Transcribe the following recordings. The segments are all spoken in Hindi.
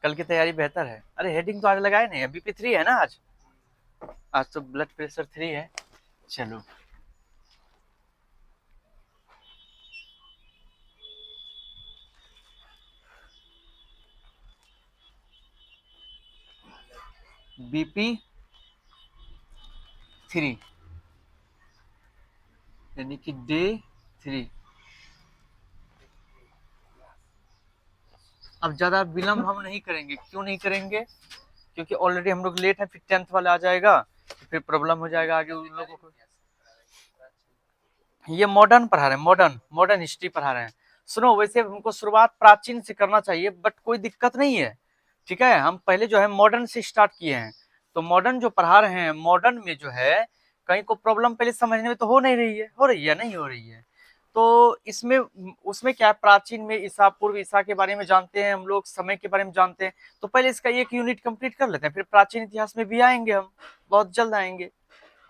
कल की तैयारी बेहतर है। अरे हेडिंग तो आज लगाए नहीं है, BP3 है ना आज। आज तो ब्लड प्रेशर 3 है। चलो BP3 यानी कि डे 3। अब ज्यादा विलम्ब हम नहीं करेंगे। क्यों नहीं करेंगे? क्योंकि ऑलरेडी हम लोग लेट है, फिर 10th वाला आ जाएगा तो फिर प्रॉब्लम हो जाएगा आगे उन लोगों को। ये मॉडर्न पढ़ा रहे हैं, मॉडर्न मॉडर्न हिस्ट्री पढ़ा रहे हैं। सुनो, वैसे हमको शुरुआत प्राचीन से करना चाहिए, बट कोई दिक्कत नहीं है। ठीक है, हम पहले जो है मॉडर्न से स्टार्ट किए हैं, तो मॉडर्न जो पढ़ा रहे हैं, मॉडर्न में जो है कहीं को प्रॉब्लम पहले समझने में तो हो नहीं रही है, हो रही है नहीं हो रही है। तो इसमें उसमें क्या है, प्राचीन में ईसा पूर्व, ईसा के बारे में जानते हैं हम लोग, समय के बारे में जानते हैं, तो पहले इसका एक यूनिट कंप्लीट कर लेते हैं, फिर प्राचीन इतिहास में भी आएंगे हम, बहुत जल्द आएंगे,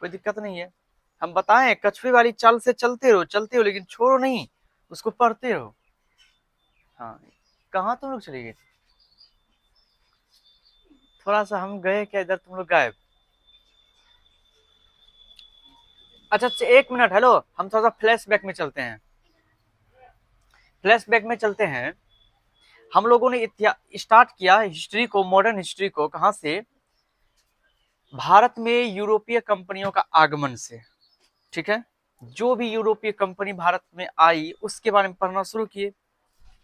कोई दिक्कत नहीं है। हम बताएं, कछुए वाली चाल से चलते हो लेकिन छोड़ो नहीं, उसको पढ़ते रहो। हाँ, कहाँ तुम लोग चले गए? थोड़ा सा हम गए क्या इधर, तुम लोग गायब। अच्छा अच्छा, 1 मिनट, हेलो, हम थोड़ा सा फ्लैशबैक में चलते हैं। फ्लैशबैक में चलते हैं। हम लोगों ने स्टार्ट किया हिस्ट्री को, मॉडर्न हिस्ट्री को कहां से? भारत में यूरोपीय कंपनियों का आगमन से। ठीक है, जो भी यूरोपीय कंपनी भारत में आई उसके बारे में पढ़ना शुरू किए।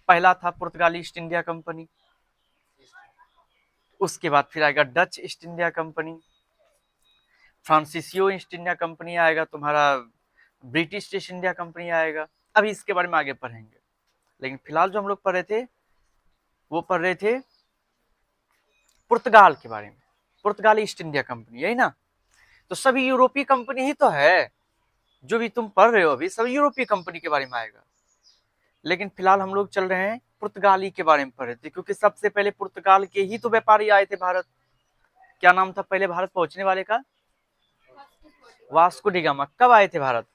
पहला था पुर्तगाली ईस्ट इंडिया कंपनी, उसके बाद फिर आएगा डच ईस्ट इंडिया कंपनी, फ्रांसीसियो ईस्ट इंडिया कंपनी आएगा, तुम्हारा ब्रिटिश ईस्ट इंडिया कंपनी आएगा। अभी इसके बारे में आगे पढ़ेंगे, लेकिन फिलहाल जो हम लोग पढ़ रहे थे वो पढ़ रहे थे पुर्तगाल के बारे में, पुर्तगाली ईस्ट इंडिया कंपनी, यही ना। तो सभी यूरोपीय कंपनी ही तो है, जो भी तुम पढ़ रहे हो अभी सभी यूरोपीय कंपनी के बारे में आएगा। लेकिन फिलहाल हम लोग चल रहे हैं पुर्तगाली के बारे में पढ़ रहे थे, क्योंकि सबसे पहले पुर्तगाल के ही तो व्यापारी आए थे भारत। क्या नाम था पहले भारत पहुंचने वाले का? Vasco D gamma. कब आए थे भारत?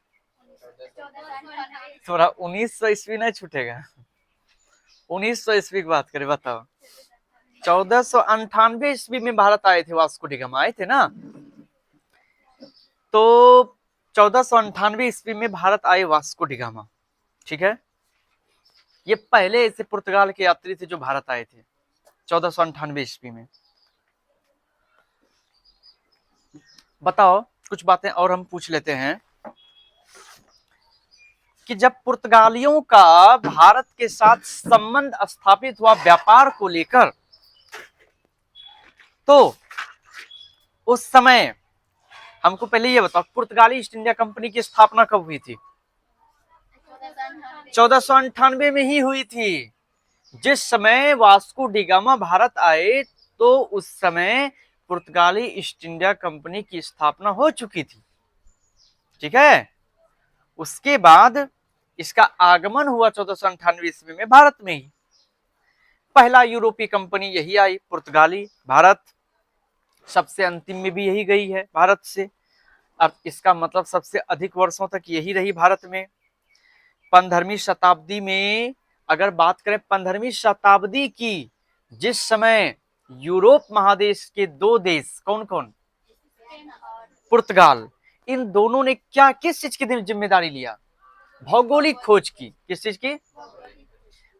थोड़ा 1900 ईस्वी नहीं छूटेगा? 1900 ईस्वी की बात करें, बताओ। 1498 ईस्वी में भारत आए थे, वास्को डी गामा आए थे ना। तो 1498 ईस्वी में भारत आए वास्को डी गामा। ठीक है, ये पहले ऐसे पुर्तगाल के यात्री थे जो भारत आए थे 1498 ईस्वी में। बताओ, कुछ बातें और हम पूछ लेते हैं कि जब पुर्तगालियों का भारत के साथ संबंध स्थापित हुआ व्यापार को लेकर, तो उस समय हमको पहले ये बताओ, पुर्तगाली ईस्ट इंडिया कंपनी की स्थापना कब हुई थी? 1498 में ही हुई थी। जिस समय वास्को डी गामा भारत आए तो उस समय पुर्तगाली ईस्ट इंडिया कंपनी की स्थापना हो चुकी थी। ठीक है, उसके बाद इसका आगमन हुआ 1498 ईस्वी में भारत में ही। पहला यूरोपीय कंपनी यही आई, पुर्तगाली। भारत सबसे अंतिम में भी यही गई है भारत से। अब इसका मतलब सबसे अधिक वर्षों तक यही रही भारत में। 15वीं शताब्दी में अगर बात करें, 15वीं शताब्दी की, जिस समय यूरोप महादेश के दो देश, कौन कौन? पुर्तगाल, इन दोनों ने क्या, किस चीज की जिम्मेदारी लिया? भौगोलिक खोज की। किस चीज की?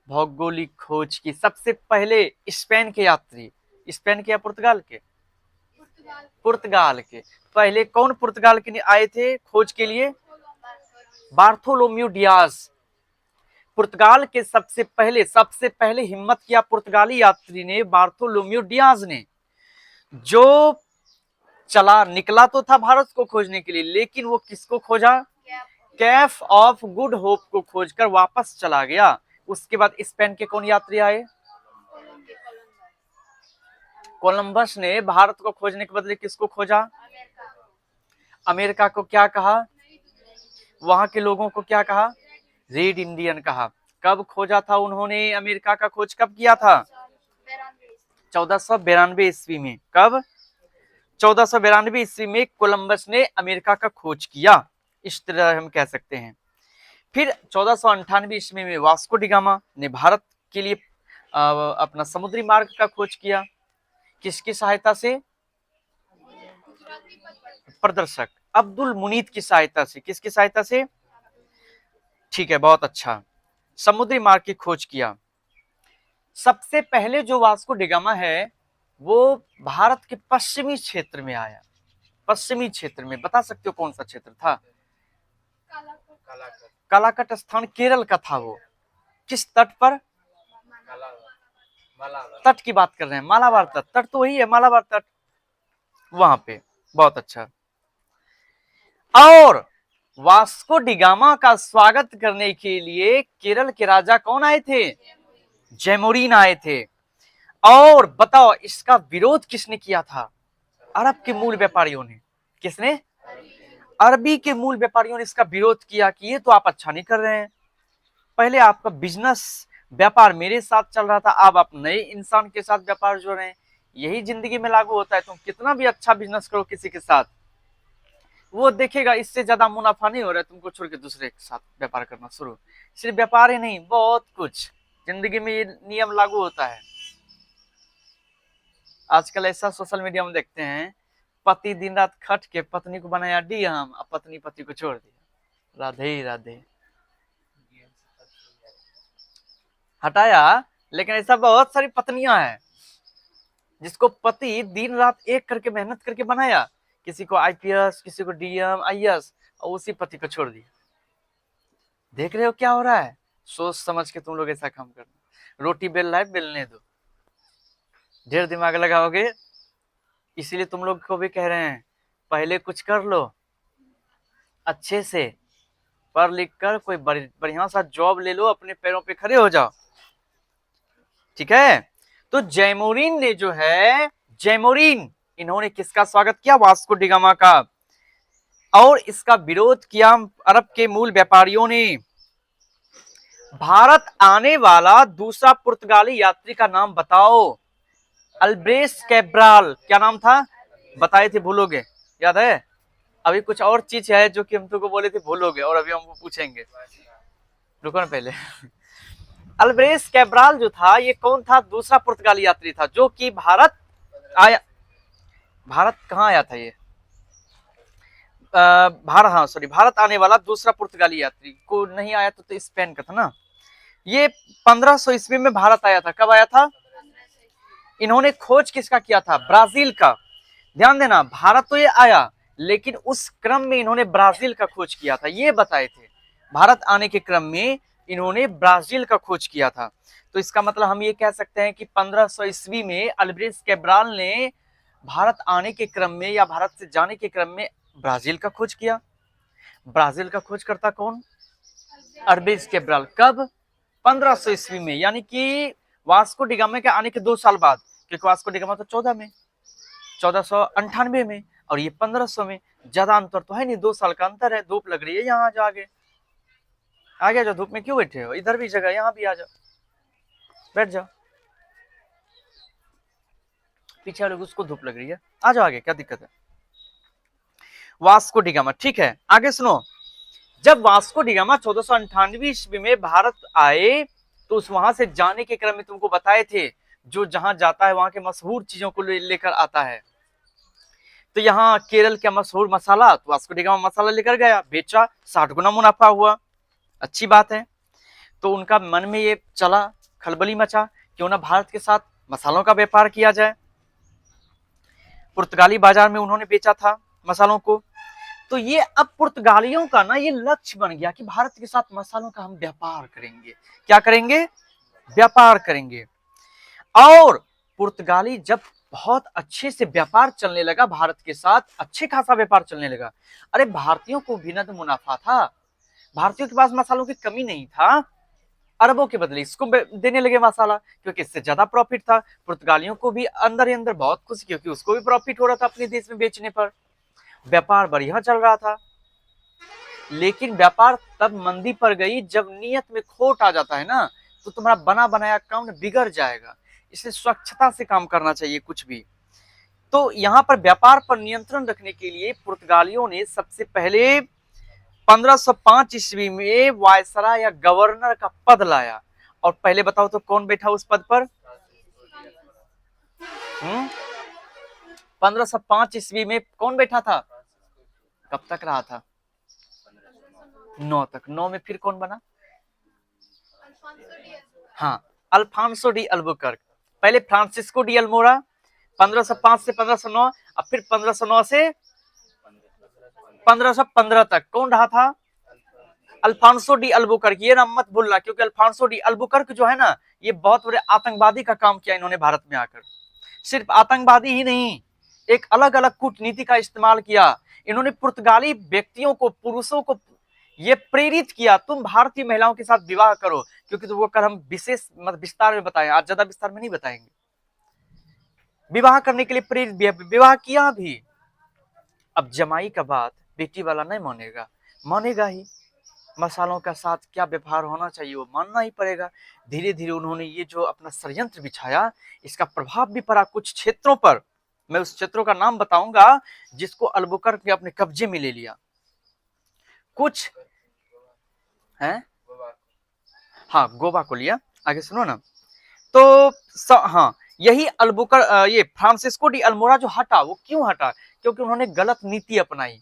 भौगोलिक खोज की। सबसे पहले स्पेन के यात्री, स्पेन के या पुर्तगाल के? पुर्तगाल के। पहले कौन पुर्तगाल के आए थे खोज के लिए? Bartholomew Diaz. पुर्तगाल के सबसे पहले हिम्मत किया पुर्तगाली यात्री ने, बार्थोलोम्यू डियाज ने, जो चला निकला तो था भारत को खोजने के लिए, लेकिन वो किसको खोजा? कैफ ऑफ गुड होप को खोजकर वापस चला गया। उसके बाद स्पेन के कौन यात्री आए? कोलंबस ने भारत को खोजने के बदले किसको खोजा? अमेरिका को क्या कहा? वहां के लोगों को क्या कहा? रेड इंडियन कहा। कब खोजा था उन्होंने? अमेरिका का खोज कब किया था? 1492 ईस्वी में। कब? 1492 ईस्वी में कोलंबस ने अमेरिका का खोज किया, इस तरह हम कह सकते हैं। फिर 1498 ईस्वी में वास्को डी गामा ने भारत के लिए अपना समुद्री मार्ग का खोज किया? किसकी सहायता से? प्रदर्शक अब्दुल मुनीत की सहायता से। किसकी सहायता से? ठीक है, बहुत अच्छा। समुद्री मार्ग की खोज किया। सबसे पहले जो वास्को डिगामा है वो भारत के पश्चिमी क्षेत्र में आया। पश्चिमी क्षेत्र में बता सकते हो कौन सा क्षेत्र था? कालाकट स्थान केरल का था वो। किस तट पर? तट की बात कर रहे हैं, मालाबार तट। तट तो वही है, मालाबार तट, वहां पे। बहुत अच्छा। और वास्को डिगामा का स्वागत करने के लिए केरल के राजा कौन आए थे? जैमोरिन आए थे। और बताओ इसका विरोध किसने किया था? अरब के मूल व्यापारियों ने। किसने? अरबी के मूल व्यापारियों ने इसका विरोध किया कि ये तो आप अच्छा नहीं कर रहे हैं। पहले आपका बिजनेस व्यापार मेरे साथ चल रहा था, अब आप नए इंसान के साथ व्यापार जोड़ रहे हैं। यही जिंदगी में लागू होता है। तुम कितना भी अच्छा बिजनेस करो किसी के साथ, वो देखेगा इससे ज्यादा मुनाफा नहीं हो रहा है, तुमको छोड़ के दूसरे के साथ व्यापार करना शुरू। सिर्फ व्यापार ही नहीं, बहुत कुछ जिंदगी में ये नियम लागू होता है। आजकल ऐसा सोशल मीडिया में देखते हैं, पति दिन रात खट के पत्नी को बनाया डीएम, अब पत्नी पति को छोड़ दिया। राधे राधे। हटाया, लेकिन ऐसा बहुत सारी पत्नियां हैं जिसको पति दिन रात एक करके मेहनत करके बनाया, किसी को आईपीएस, किसी को डीएम, आईएएस, और उसी पति को छोड़ दिया। देख रहे हो क्या हो रहा है? सोच समझ के तुम लोग ऐसा काम करना। रोटी बेल रहा है, बेलने दो। ढेर दिमाग लगाओगे, इसीलिए तुम लोग को भी कह रहे हैं पहले कुछ कर लो अच्छे से, पढ़ लिख कर कोई बढ़िया सा जॉब ले लो, अपने पैरों पे खड़े हो जाओ। ठीक है? तो जैमोरिन ने जो है, जैमोरिन, इन्होंने किसका स्वागत किया? वास्को डिगामा का। और इसका विरोध किया अरब के मूल व्यापारियों ने। भारत आने वाला दूसरा पुर्तगाली यात्री का नाम बताओ। अल्ब्रेस कैब्राल। क्या नाम था? बताए थे, भूलोगे? याद है? अभी कुछ और चीज है जो कि हम तुमको बोले थे भूलोगे, और अभी हमको पूछेंगे। रुको ना पहले। अल्ब्रेस कैब्राल जो था, ये कौन था? दूसरा पुर्तगाली यात्री था जो कि भारत आया। भारत कहाँ आया था ये? भारत, हाँ सॉरी, भारत आने वाला दूसरा पुर्तगाली यात्री को नहीं आया तो स्पेन का था ना। ये 1500 ईस्वी में भारत आया था। कब आया था? इन्होंने खोज किसका किया था? ब्राजील का। ध्यान देना, भारत तो ये आया, लेकिन उस क्रम में इन्होंने ब्राजील का खोज किया था, ये बताए थे। भारत आने के क्रम में इन्होंने ब्राजील का खोज किया था। तो इसका मतलब हम ये कह सकते हैं कि 1500 ईस्वी में अल्ब्रेस कैब्राल ने भारत आने के क्रम में या भारत से जाने के क्रम में ब्राजील का खोज किया। ब्राजील का खोज करता कौन? अल्ब्रेस कैब्राल। कब? 1500 ईस्वी में, यानी कि वास्को डिगामा के आने के 2 साल बाद, क्योंकि वास्को डिगामा तो 1498 में, और ये 1500 में। ज्यादा अंतर तो है नहीं, 2 साल का अंतर है। धूप लग रही है यहाँ, जो आगे आ गया। जो धूप में क्यों बैठे हो? इधर भी जगह, यहाँ भी आ जाओ, बैठ जाओ। पीछे वाले उसको धूप लग रही है, आ जाओ आगे, क्या दिक्कत है? वास्को डिगामा, ठीक है, आगे सुनो। जब वास्को डिगामा 1498 ईस्वी में भारत आए, तो उस वहां से जाने के क्रम में तुमको बताए थे, जो जहां जाता है वहां के मशहूर चीजों को लेकर आता है। तो यहाँ केरल का मशहूर मसाला, तो वास्को डिगामा मसाला लेकर गया, बेचा, 60 गुना मुनाफा हुआ। अच्छी बात है। तो उनका मन में ये चला, खलबली मचा, क्यों ना भारत के साथ मसालों का व्यापार किया जाए। पुर्तगाली बाजार में उन्होंने बेचा था मसालों को। तो ये अब पुर्तगालियों का ना ये लक्ष्य बन गया कि भारत के साथ मसालों का हम व्यापार करेंगे। क्या करेंगे? व्यापार करेंगे। और पुर्तगाली जब बहुत अच्छे से व्यापार चलने लगा भारत के साथ, अच्छे खासा व्यापार चलने लगा, अरे भारतीयों को भी ना तो मुनाफा था, भारतीयों के पास मसालों की कमी नहीं था, अरबों के बदले इसको देने लगे मसाला, क्योंकि इससे ज्यादा प्रॉफिट था। पुर्तगालियों को भी अंदर ही अंदर बहुत खुशी, क्योंकि उसको भी प्रॉफिट हो रहा था अपने देश में बेचने पर। व्यापार बढ़िया चल रहा था। लेकिन व्यापार तब मंदी पर गई जब नियत में खोट आ जाता है ना, तो तुम्हारा बना बनाया काम बिगड़ जाएगा। इसलिए स्वच्छता से काम करना चाहिए कुछ भी। तो यहाँ पर व्यापार पर नियंत्रण रखने के लिए पुर्तगालियों ने सबसे पहले 1505 ईस्वी में वायसराय या गवर्नर का पद लाया, और पहले बताओ तो कौन बैठा उस पद पर? 1505 ईस्वी में कौन बैठा था? कब तक रहा था? 9 तक। 9 में फिर कौन बना? हाँ, अल्फांसो डी अल्बुकर्क। पहले फ्रांसिस्को डी अल्मोरा 1505 से 1509, अब फिर 1509 से 1515 तक कौन रहा था? Alfonso de Albuquerque. ये नाम मत भूलना, क्योंकि अल्फांसो डी अल्बुकर्क जो है ना, ये बहुत बड़े आतंकवादी का काम किया इन्होंने भारत में आकर। सिर्फ आतंकवादी ही नहीं, एक अलग अलग कूटनीति का इस्तेमाल किया इन्होंने। पुर्तगाली व्यक्तियों को, पुरुषों को ये प्रेरित किया, तुम भारतीय महिलाओं के साथ विवाह करो, क्योंकि तो वो कल हम विशेष विस्तार में बताएं, आज ज्यादा विस्तार में नहीं बताएंगे। विवाह करने के लिए प्रेरित, विवाह किया भी। अब जमाई का बात बेटी वाला नहीं मानेगा, मानेगा ही। मसालों का साथ क्या व्यवहार होना चाहिए वो मानना ही पड़ेगा। धीरे धीरे उन्होंने ये जो अपना षड्यंत्र बिछाया, इसका प्रभाव भी पड़ा कुछ क्षेत्रों पर। मैं उस क्षेत्रों का नाम बताऊंगा जिसको अल्बुकर्क ने अपने कब्जे में ले लिया। कुछ है, हाँ, गोवा को लिया। आगे सुनो ना। तो हाँ, यही ये फ्रांसिस्को डी अल्मोरा जो हटा, वो क्यों हटा? क्योंकि उन्होंने गलत नीति अपनाई,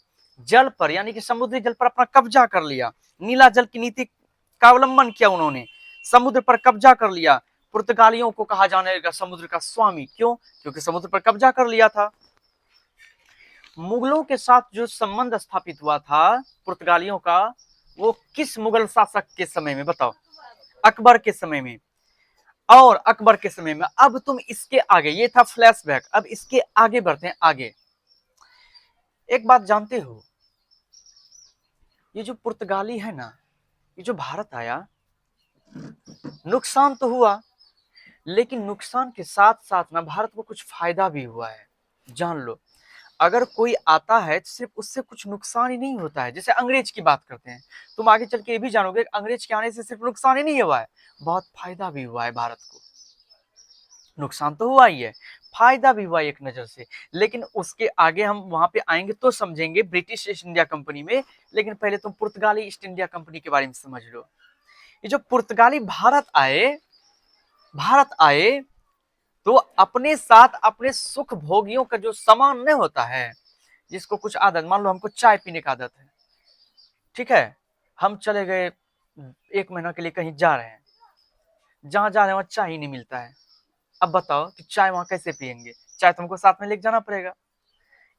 जल पर यानी कि समुद्री जल पर अपना कब्जा कर लिया। नीला जल की नीति का अवलंबन किया उन्होंने, समुद्र पर कब्जा कर लिया। पुर्तगालियों को कहा जाने लगा समुद्र का स्वामी, क्यों? क्योंकि समुद्र पर कब्जा कर लिया था। मुगलों के साथ जो संबंध स्थापित हुआ था पुर्तगालियों का, वो किस मुगल शासक के समय में बताओ? अकबर के समय में। और अकबर के समय में, अब तुम इसके आगे, ये था फ्लैशबैक, अब इसके आगे बढ़ते हैं। आगे एक बात जानते हो, ये जो पुर्तगाली है ना, ये जो भारत आया, नुकसान तो हुआ, लेकिन नुकसान के साथ साथ ना भारत को कुछ फायदा भी हुआ है। जान लो, अगर कोई आता है तो सिर्फ उससे कुछ नुकसान ही नहीं होता है। जैसे अंग्रेज की बात करते हैं, तुम आगे चल के ये भी जानोगे अंग्रेज के आने से सिर्फ नुकसान ही नहीं हुआ है, बहुत फायदा भी हुआ है भारत को। नुकसान तो हुआ ही है, फायदा भी हुआ एक नजर से। लेकिन उसके आगे हम वहां पे आएंगे तो समझेंगे ब्रिटिश ईस्ट इंडिया कंपनी में। लेकिन पहले तुम पुर्तगाली ईस्ट इंडिया कंपनी के बारे में समझ लो। ये जो पुर्तगाली भारत आए तो अपने साथ अपने सुख भोगियों का जो सामान नहीं होता है, जिसको कुछ आदत, मान लो हमको चाय पीने का आदत है, ठीक है, हम चले गए 1 महीना के लिए कहीं जा रहे हैं, जहां जा रहे हैं वहां चाय ही नहीं मिलता है। अब बताओ कि चाय वहां कैसे पियेंगे? चाय तुमको साथ में लेके जाना पड़ेगा।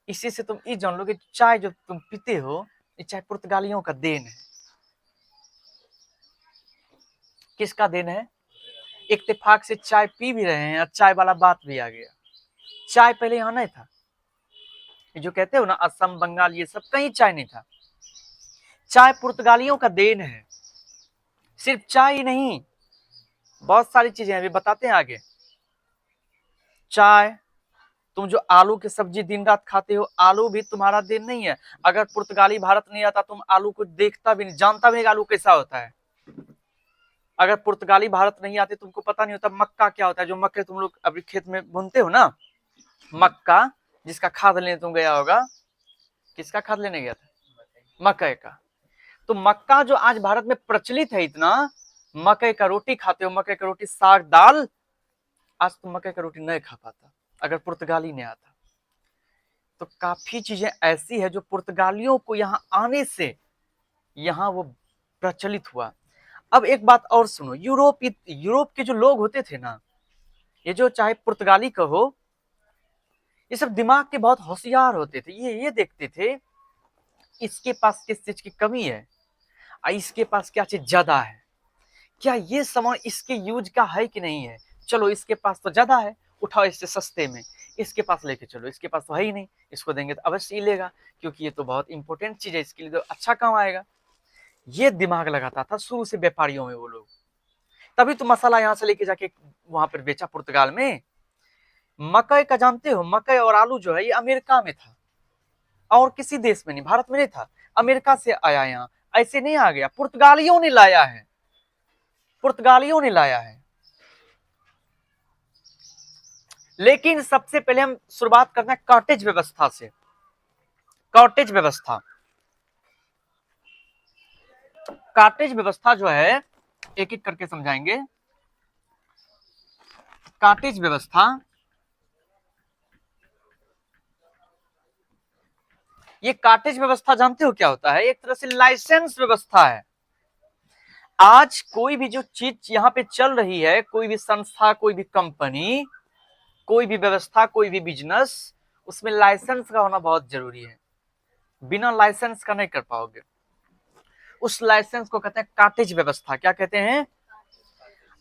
इसी से तुम ये जान लो कि चाय जो तुम पीते हो, ये चाय पुर्तगालियों का देन है। किसका देन है? इत्तेफाक से चाय पी भी रहे हैं और चाय वाला बात भी आ गया। चाय पहले यहाँ नहीं था, ये जो कहते हो ना असम बंगाल ये सब, कहीं चाय नहीं था। चाय पुर्तगालियों का देन है। सिर्फ चाय ही नहीं, बहुत सारी चीजें अभी बताते हैं आगे। चाय, तुम जो आलू की सब्जी दिन रात खाते हो, आलू भी तुम्हारा देन नहीं है। अगर पुर्तगाली भारत नहीं आता, तुम आलू को देखता भी नहीं, जानता भी नहीं आलू कैसा होता है। अगर पुर्तगाली भारत नहीं आते, तुमको पता नहीं होता मक्का क्या होता है। जो मक्के तुम लोग अभी खेत में बुनते हो ना, मक्का, जिसका खाद लेने तुम गया होगा, किसका खाद लेने गया था? मकई का। तो मक्का जो आज भारत में प्रचलित है इतना, मकई का रोटी खाते हो, मकई का रोटी, साग दाल, आज तुम मकई का रोटी नहीं खा पाता अगर पुर्तगाली नहीं आता। तो काफी चीजें ऐसी है जो पुर्तगालियों को यहाँ आने से यहाँ वो प्रचलित हुआ। अब एक बात और सुनो, यूरोप के जो लोग होते थे ना, ये जो चाहे पुर्तगाली कहो, ये सब दिमाग के बहुत होशियार होते थे। ये देखते थे इसके पास किस चीज की कमी है और इसके पास क्या चीज ज्यादा है, क्या ये सामान इसके यूज का है कि नहीं है। चलो इसके पास तो ज्यादा है, उठाओ इससे सस्ते में, इसके पास लेके चलो, इसके पास तो है ही नहीं, इसको देंगे तो अवश्य ही लेगा, क्योंकि ये तो बहुत इंपॉर्टेंट चीज है, इसके लिए तो अच्छा काम आएगा। ये दिमाग लगाता था शुरू से व्यापारियों में वो लोग। तभी तो मसाला यहाँ से लेके जाके वहां पर बेचा पुर्तगाल में। मकई का जानते हो, मकई और आलू जो है ये अमेरिका में था और किसी देश में नहीं, भारत में नहीं था, अमेरिका से आया यहाँ। ऐसे नहीं आ गया, पुर्तगालियों ने लाया है, पुर्तगालियों ने लाया है। लेकिन सबसे पहले हम शुरुआत करते हैं कॉटेज व्यवस्था से। कॉटेज व्यवस्था, कॉटेज व्यवस्था जो है एक एक करके समझाएंगे। कार्टेज व्यवस्था, ये कार्टेज व्यवस्था जानते हो क्या होता है? एक तरह से लाइसेंस व्यवस्था है। आज कोई भी जो चीज यहाँ पे चल रही है, कोई भी संस्था, कोई भी कंपनी, कोई भी व्यवस्था, कोई भी बिजनेस, उसमें लाइसेंस का होना बहुत जरूरी है। बिना लाइसेंस का नहीं कर पाओगे। उस लाइसेंस को कहते हैं कार्टेज व्यवस्था। क्या कहते हैं?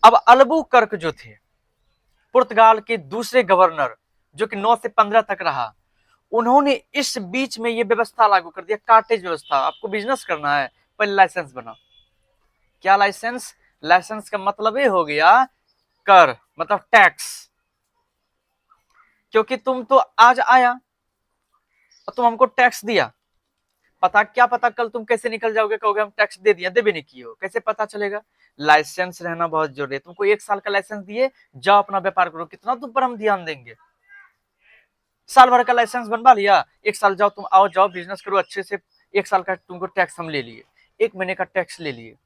अब अल्बुकर्क जो थे, पुर्तगाल के दूसरे गवर्नर, जो कि 9 से 15 तक रहा, उन्होंने इस बीच में ये व्यवस्था लागू कर दिया, कार्टेज व्यवस्था। आपको बिजनेस करना है, पहले लाइसेंस बनाओ। क्या लाइसेंस? लाइसेंस का मतलब ये हो गया कर, मतलब टैक्स। क्योंकि तुम तो आज आया और तुम हमको टैक्स दिया, क्या पता कल तुम कैसे निकल जाओगे, कहोगे हम टैक्स दे दिया, देवे नहीं किए हो, कैसे पता चलेगा? लाइसेंस रहना बहुत जरूरी है। तुमको 1 साल का लाइसेंस दिए, जाओ अपना व्यापार करो, कितना तुम पर हम ध्यान देंगे? साल भर का लाइसेंस बनवा लिया, 1 साल जाओ, तुम आओ जाओ बिजनेस करो अच्छे से, 1 साल का तुमको टैक्स हम ले लिए, 1 महीने का टैक्स ले लिए।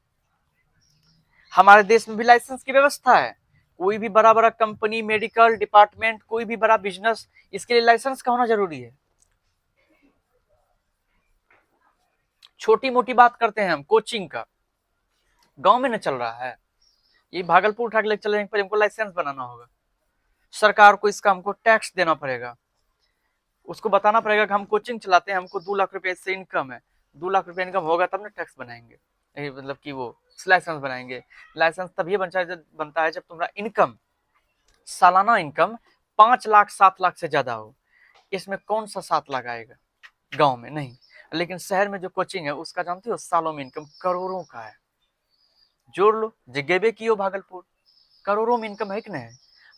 हमारे देश में भी लाइसेंस की व्यवस्था है। कोई भी बड़ा बड़ा कंपनी, मेडिकल डिपार्टमेंट, कोई भी बड़ा बिजनेस, इसके लिए लाइसेंस का होना जरूरी है। छोटी मोटी बात करते हैं हम कोचिंग का, गांव में न चल रहा है, ये भागलपुर उठा के ले चले, पर हमको लाइसेंस बनाना होगा, सरकार को इसका हमको टैक्स देना पड़ेगा, उसको बताना पड़ेगा कि हम कोचिंग चलाते हैं, हमको 2 लाख रुपए से इनकम है, 2 लाख रुपए इनकम होगा तब ना टैक्स बनाएंगे, मतलब कि वो लाइसेंस बनाएंगे। लाइसेंस तभी बनता है जब तुम्हारा इनकम, सालाना इनकम 5 लाख 7 लाख से ज्यादा हो। इसमें कौन सा 7 लाख आएगा गांव में? नहीं। लेकिन शहर में जो कोचिंग है उसका जानते हो सालों में इनकम करोड़ों का है। जोड़ लो, जिगेबे की हो भागलपुर, करोड़ों में इनकम है कि नहीं?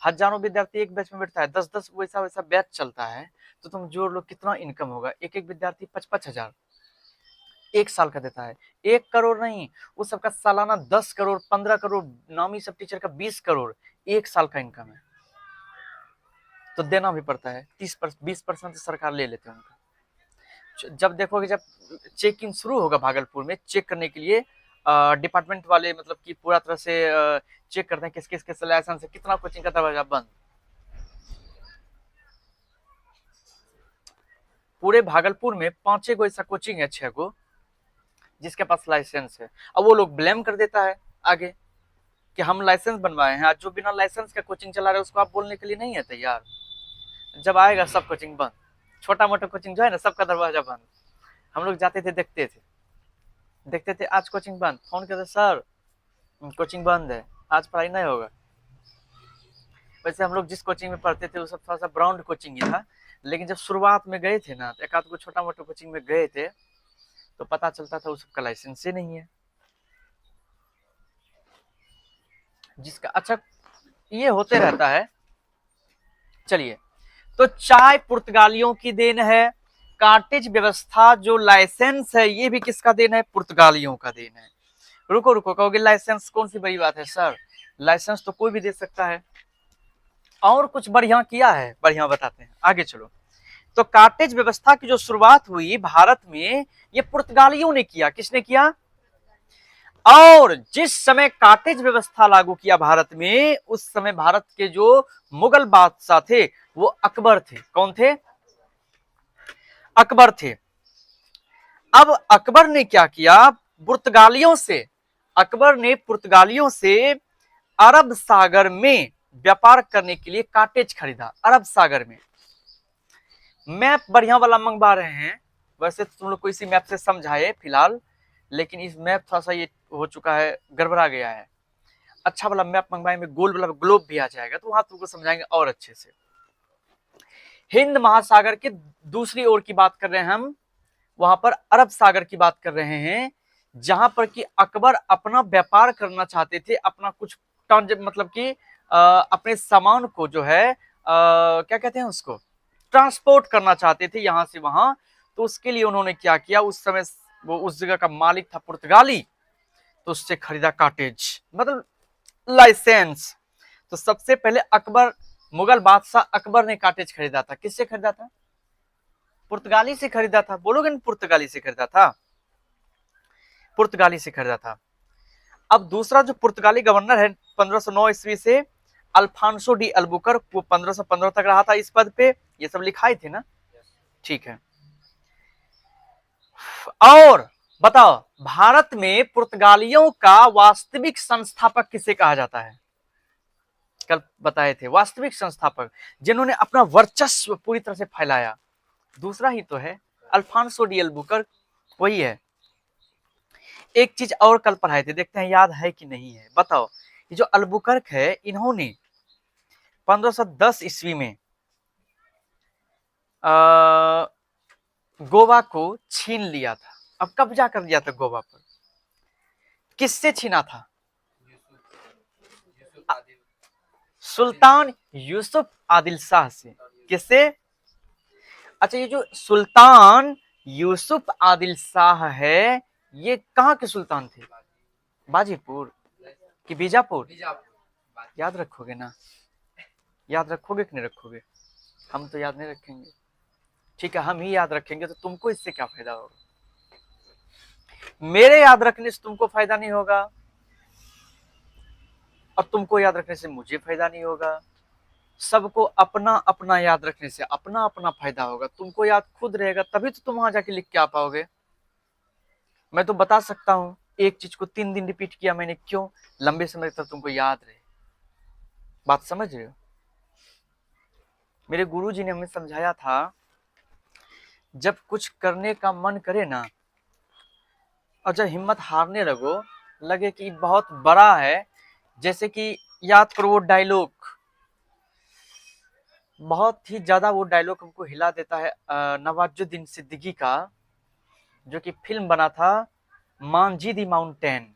हजारों विद्यार्थी एक बैच में बैठता है, 10-10 वैसा वैसा बैच चलता है, तो तुम जोड़ लो कितना इनकम होगा। एक एक विद्यार्थी 5-5 हजार 1 साल का देता है। 1 करोड़ नहीं, उस सबका सालाना 10 करोड़ 15 करोड़, नामी सब टीचर का 20 करोड़ 1 साल का इनकम है, तो देना भी पड़ता है। 20% सरकार ले लेते हैं उनका। जब देखोगे, जब चेकिंग शुरू होगा भागलपुर में, चेक करने के लिए डिपार्टमेंट वाले, मतलब कि पूरा तरह से चेक करते हैं किस किस किस लाइसेंस है, कितना कोचिंग का दरवाजा बंद। पूरे भागलपुर में 5 गो ऐसा कोचिंग है, 6 गो, जिसके पास लाइसेंस है। अब वो लोग ब्लेम कर देता है आगे कि हम लाइसेंस बनवाए हैं, आज जो बिना लाइसेंस का कोचिंग चला रहे हैं उसको आप बोलने के लिए नहीं है तैयार। जब आएगा सब कोचिंग बंद, छोटा मोटा कोचिंग जो है ना, सबका दरवाजा बंद। हम लोग जाते थे, देखते थे आज कोचिंग बंद, फोन करते, सर कोचिंग बंद है, आज पढ़ाई नहीं होगा। वैसे हम लोग जिस कोचिंग में पढ़ते थे वो सब थोड़ा सा ब्राउंड कोचिंग ही था, लेकिन जब शुरुआत में गए थे ना, एक आध को छोटा मोटा कोचिंग में गए थे, तो पता चलता था उस सबका लाइसेंस ही नहीं है। जिसका अच्छा, ये होते रहता है। चलिए, तो चाय पुर्तगालियों की देन है, कार्टेज व्यवस्था जो लाइसेंस है ये भी किसका देन है? पुर्तगालियों का देन है। रुको रुको, कहोगे लाइसेंस कौन सी बड़ी बात है सर, लाइसेंस तो कोई भी दे सकता है। और कुछ बढ़िया किया है, बढ़िया बताते हैं, आगे चलो। तो कार्टेज व्यवस्था की जो शुरुआत हुई भारत में, ये पुर्तगालियों ने किया। किसने किया? और जिस समय कार्टेज व्यवस्था लागू किया भारत में, उस समय भारत के जो मुगल बादशाह थे वो अकबर थे। कौन थे? अकबर थे। अब अकबर ने क्या किया? पुर्तगालियों से, अकबर ने पुर्तगालियों से अरब सागर में व्यापार करने के लिए कार्टेज खरीदा। अरब सागर में मैप बढ़िया वाला मंगवा रहे हैं। वैसे तो तुम लोग को इसी मैप से समझाए फिलहाल, लेकिन इस मैप थोड़ा सा ये हो चुका है, गड़बड़ा गया है। अच्छा वाला मैप मंगवाएंगे, गोल वाला ग्लोब भी आ जाएगा, तो वहां तुमको समझाएंगे और अच्छे से। हिंद महासागर के दूसरी ओर की बात कर रहे हैं हम, वहां पर अरब सागर की बात कर रहे हैं, जहां पर कि अकबर अपना व्यापार करना चाहते थे, अपना कुछ मतलब कि अपने सामान को जो है क्या कहते हैं उसको, ट्रांसपोर्ट करना चाहते थे यहां से वहां। तो उसके लिए उन्होंने क्या किया, उस समय वो उस जगह का मालिक था पुर्तगाली, तो उससे खरीदा कार्टेज, मतलब लाइसेंस। तो सबसे पहले अकबर, मुगल बादशाह अकबर ने कार्टेज खरीदा था। किससे खरीदा था? पुर्तगाली से खरीदा था। बोलोगे ना, पुर्तगाली से खरीदा था, पुर्तगाली से खरीदा था। अब दूसरा जो पुर्तगाली गवर्नर है 1509 ईस्वी से अल्फांसो डी अल्बुकर्क, वो 1515 तक रहा था इस पद पे। ये सब लिखाए थे ना, ठीक है। और बताओ, भारत में पुर्तगालियों का वास्तविक संस्थापक किसे कहा जाता है? कल बताए थे, वास्तविक संस्थापक जिन्होंने अपना वर्चस्व पूरी तरह से फैलाया, दूसरा ही तो है, अल्फांसो डी अल्बुकर्क, वही है। एक चीज और कल पढ़ाए थे, देखते हैं याद है कि नहीं है, बताओ। ये जो अल्बुकर्क है, इन्होंने 1510 ईस्वी में गोवा को छीन लिया था। अब कब्जा कर लिया था गोवा पर। किससे छीना था? सुल्तान यूसुफ आदिल शाह से। किससे? अच्छा, ये जो सुल्तान यूसुफ आदिल शाह है, ये कहाँ के सुल्तान थे? बाजीपुर कि बीजापुर? याद रखोगे ना? याद रखोगे कि नहीं रखोगे? हम तो याद नहीं रखेंगे, ठीक है, हम ही याद रखेंगे, तो तुमको इससे क्या फायदा होगा? मेरे याद रखने से तुमको फायदा नहीं होगा, और तुमको याद रखने से मुझे फायदा नहीं होगा। सबको अपना अपना याद रखने से अपना अपना फायदा होगा। तुमको याद खुद रहेगा तभी तो तुम वहां जाके लिख के आ पाओगे। मैं तो बता सकता हूं, एक चीज को 3 दिन रिपीट किया मैंने, क्यों? लंबे समय तक तुमको याद रहे। बात समझ रहे हो? मेरे गुरुजी ने हमें समझाया था, जब कुछ करने का मन करे ना, और जब हिम्मत हारने लगे कि बहुत बड़ा है, जैसे कि याद करो वो डायलॉग, बहुत ही ज्यादा वो डायलॉग हमको हिला देता है, नवाजुद्दीन सिद्दीकी का, जो कि फिल्म बना था मांझी दी माउंटेन,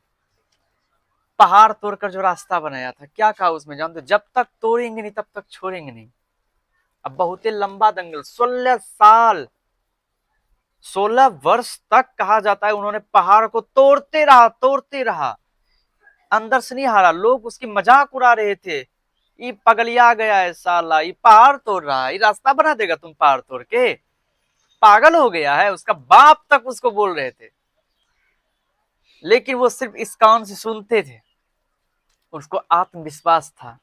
पहाड़ तोड़कर जो रास्ता बनाया था। क्या कहा उसमें जानते हो? जब तक तोड़ेंगे नहीं तब तक छोड़ेंगे नहीं। अब बहुत ही लंबा दंगल, 16 साल, 16 वर्ष तक कहा जाता है उन्होंने पहाड़ को तोड़ते रहा, अंदर से नहीं हारा। लोग उसकी मजाक उड़ा रहे थे, ये पगलिया गया है साला, ये पहाड़ तोड़ रहा है, ये रास्ता बना देगा तुम पहाड़ तोड़ के, पागल हो गया है। उसका बाप तक उसको बोल रहे थे, लेकिन वो सिर्फ इस कान से सुनते थे। उसको आत्मविश्वास था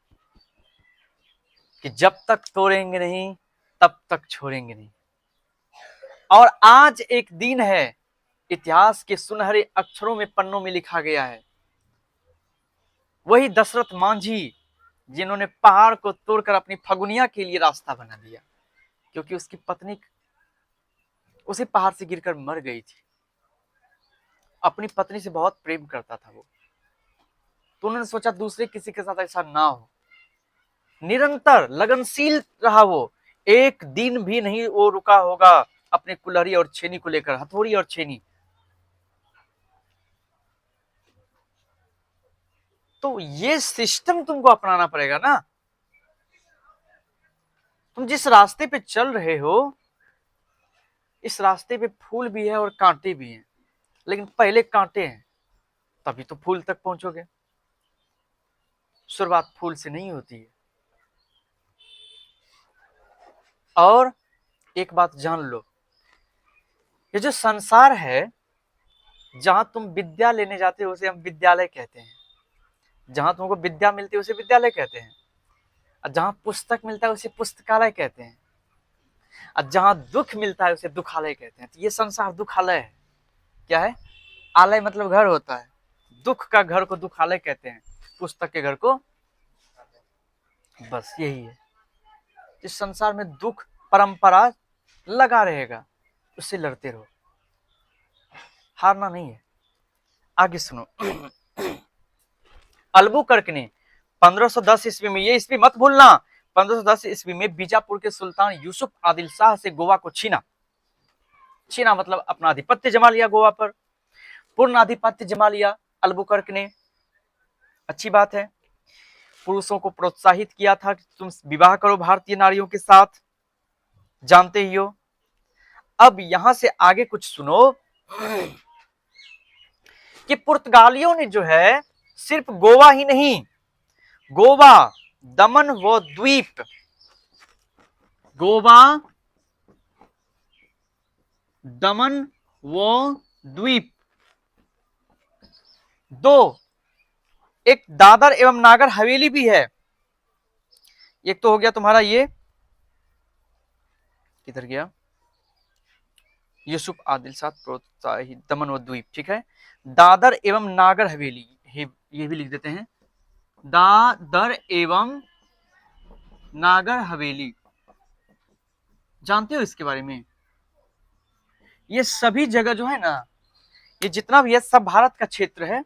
कि जब तक तोड़ेंगे नहीं तब तक छोड़ेंगे नहीं। और आज एक दिन है, इतिहास के सुनहरे अक्षरों में, पन्नों में लिखा गया है, वही दशरथ मांझी जिन्होंने पहाड़ को तोड़कर अपनी फगुनिया के लिए रास्ता बना दिया, क्योंकि उसकी पत्नी उसी पहाड़ से गिरकर मर गई थी। अपनी पत्नी से बहुत प्रेम करता था वो, तो उन्होंने सोचा दूसरे किसी के साथ ऐसा ना हो। निरंतर लगनशील रहा वो, एक दिन भी नहीं वो रुका होगा अपने कुल्हाड़ी और छेनी को लेकर, हथौड़ी और छेनी। तो ये सिस्टम तुमको अपनाना पड़ेगा ना। तुम जिस रास्ते पे चल रहे हो, इस रास्ते पे फूल भी है और कांटे भी हैं, लेकिन पहले कांटे हैं, तभी तो फूल तक पहुंचोगे। शुरुआत फूल से नहीं होती है। और एक बात जान लो, ये जो संसार है, जहां तुम विद्या लेने जाते हो उसे हम विद्यालय कहते हैं, जहां तुमको विद्या मिलती है उसे विद्यालय कहते हैं, और जहां पुस्तक मिलता है उसे पुस्तकालय कहते हैं, और जहां दुख मिलता है उसे दुखालय कहते हैं। तो ये संसार दुखालय है। क्या है? आलय मतलब घर होता है, दुख का घर को दुखालय कहते हैं, पुस्तक के घर को, बस यही है। इस संसार में दुख परंपरा लगा रहेगा, उससे लड़ते रहो, हारना नहीं है। आगे सुनो। अल्बुकर्क ने 1510 ईस्वी में, ये ईस्वी मत भूलना, 1510 ईस्वी में बीजापुर के सुल्तान यूसुफ आदिल शाह से गोवा को छीना मतलब अपना आधिपत्य जमा लिया गोवा पर, पूर्ण आधिपत्य जमा लिया अल्बुकर्क ने। अच्छी बात है। पुरुषों को प्रोत्साहित किया था कि तुम विवाह करो भारतीय नारियों के साथ, जानते ही हो। अब यहां से आगे कुछ सुनो कि पुर्तगालियों ने जो है सिर्फ गोवा ही नहीं, गोवा, दमन व द्वीप, गोवा, दमन व द्वीप, दो, एक दादर एवं नागर हवेली भी है, एक तो हो गया तुम्हारा ये, किधर गया, यूसुफ आदिल साथ प्रोत्साहित दमन व द्वीप, ठीक है। दादर एवं नागर हवेली, ये भी लिख देते हैं, दादर एवं नागर हवेली, जानते हो इसके बारे में? ये सभी जगह जो है ना, ये जितना भी है सब भारत का क्षेत्र है।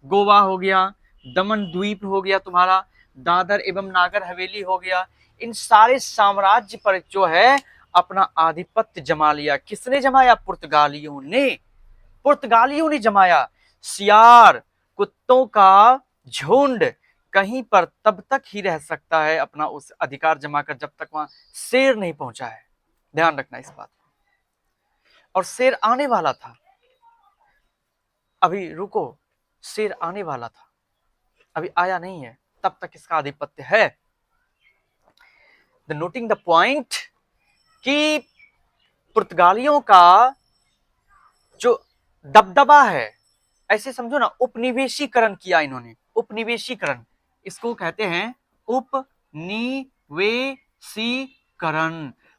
गोवा हो गया, दमन द्वीप हो गया तुम्हारा, दादर एवं नागर हवेली हो गया, इन सारे साम्राज्य पर जो है अपना आधिपत्य जमा लिया। किसने जमाया? पुर्तगालियों ने। पुर्तगालियों ने जमाया। सियार, कुत्तों का झुंड कहीं पर तब तक ही रह सकता है अपना उस अधिकार जमाकर जब तक वहां शेर नहीं पहुंचा है। ध्यान रखना इस बात। और शेर आने वाला था, अभी रुको, शेर आने वाला था, अभी आया नहीं है, तब तक इसका आधिपत्य है। द नोटिंग द पॉइंट कि पुर्तगालियों का जो दबदबा है, ऐसे समझो ना, उपनिवेशीकरण किया इन्होंने। उपनिवेशीकरण इसको कहते हैं, उपनिवेशीकरण,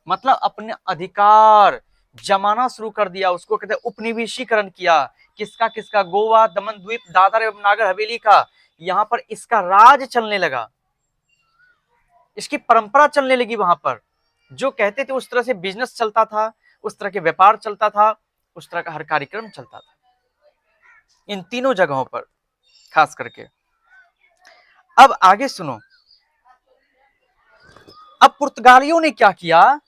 मतलब अपने अधिकार जमाना शुरू कर दिया, उसको कहते हैं उपनिवेशीकरण किया। किसका किसका? गोवा, दमन द्वीप, दादर एवं नागर हवेली का। यहां पर इसका राज चलने लगा, इसकी परंपरा चलने लगी वहां पर। जो कहते थे उस तरह से बिजनेस चलता था, उस तरह के व्यापार चलता था, उस तरह का हर कार्यक्रम चलता था इन तीनों जगहों पर खास करके। अब आगे सुनो, अब पुर्तगालियों ने क्या किया,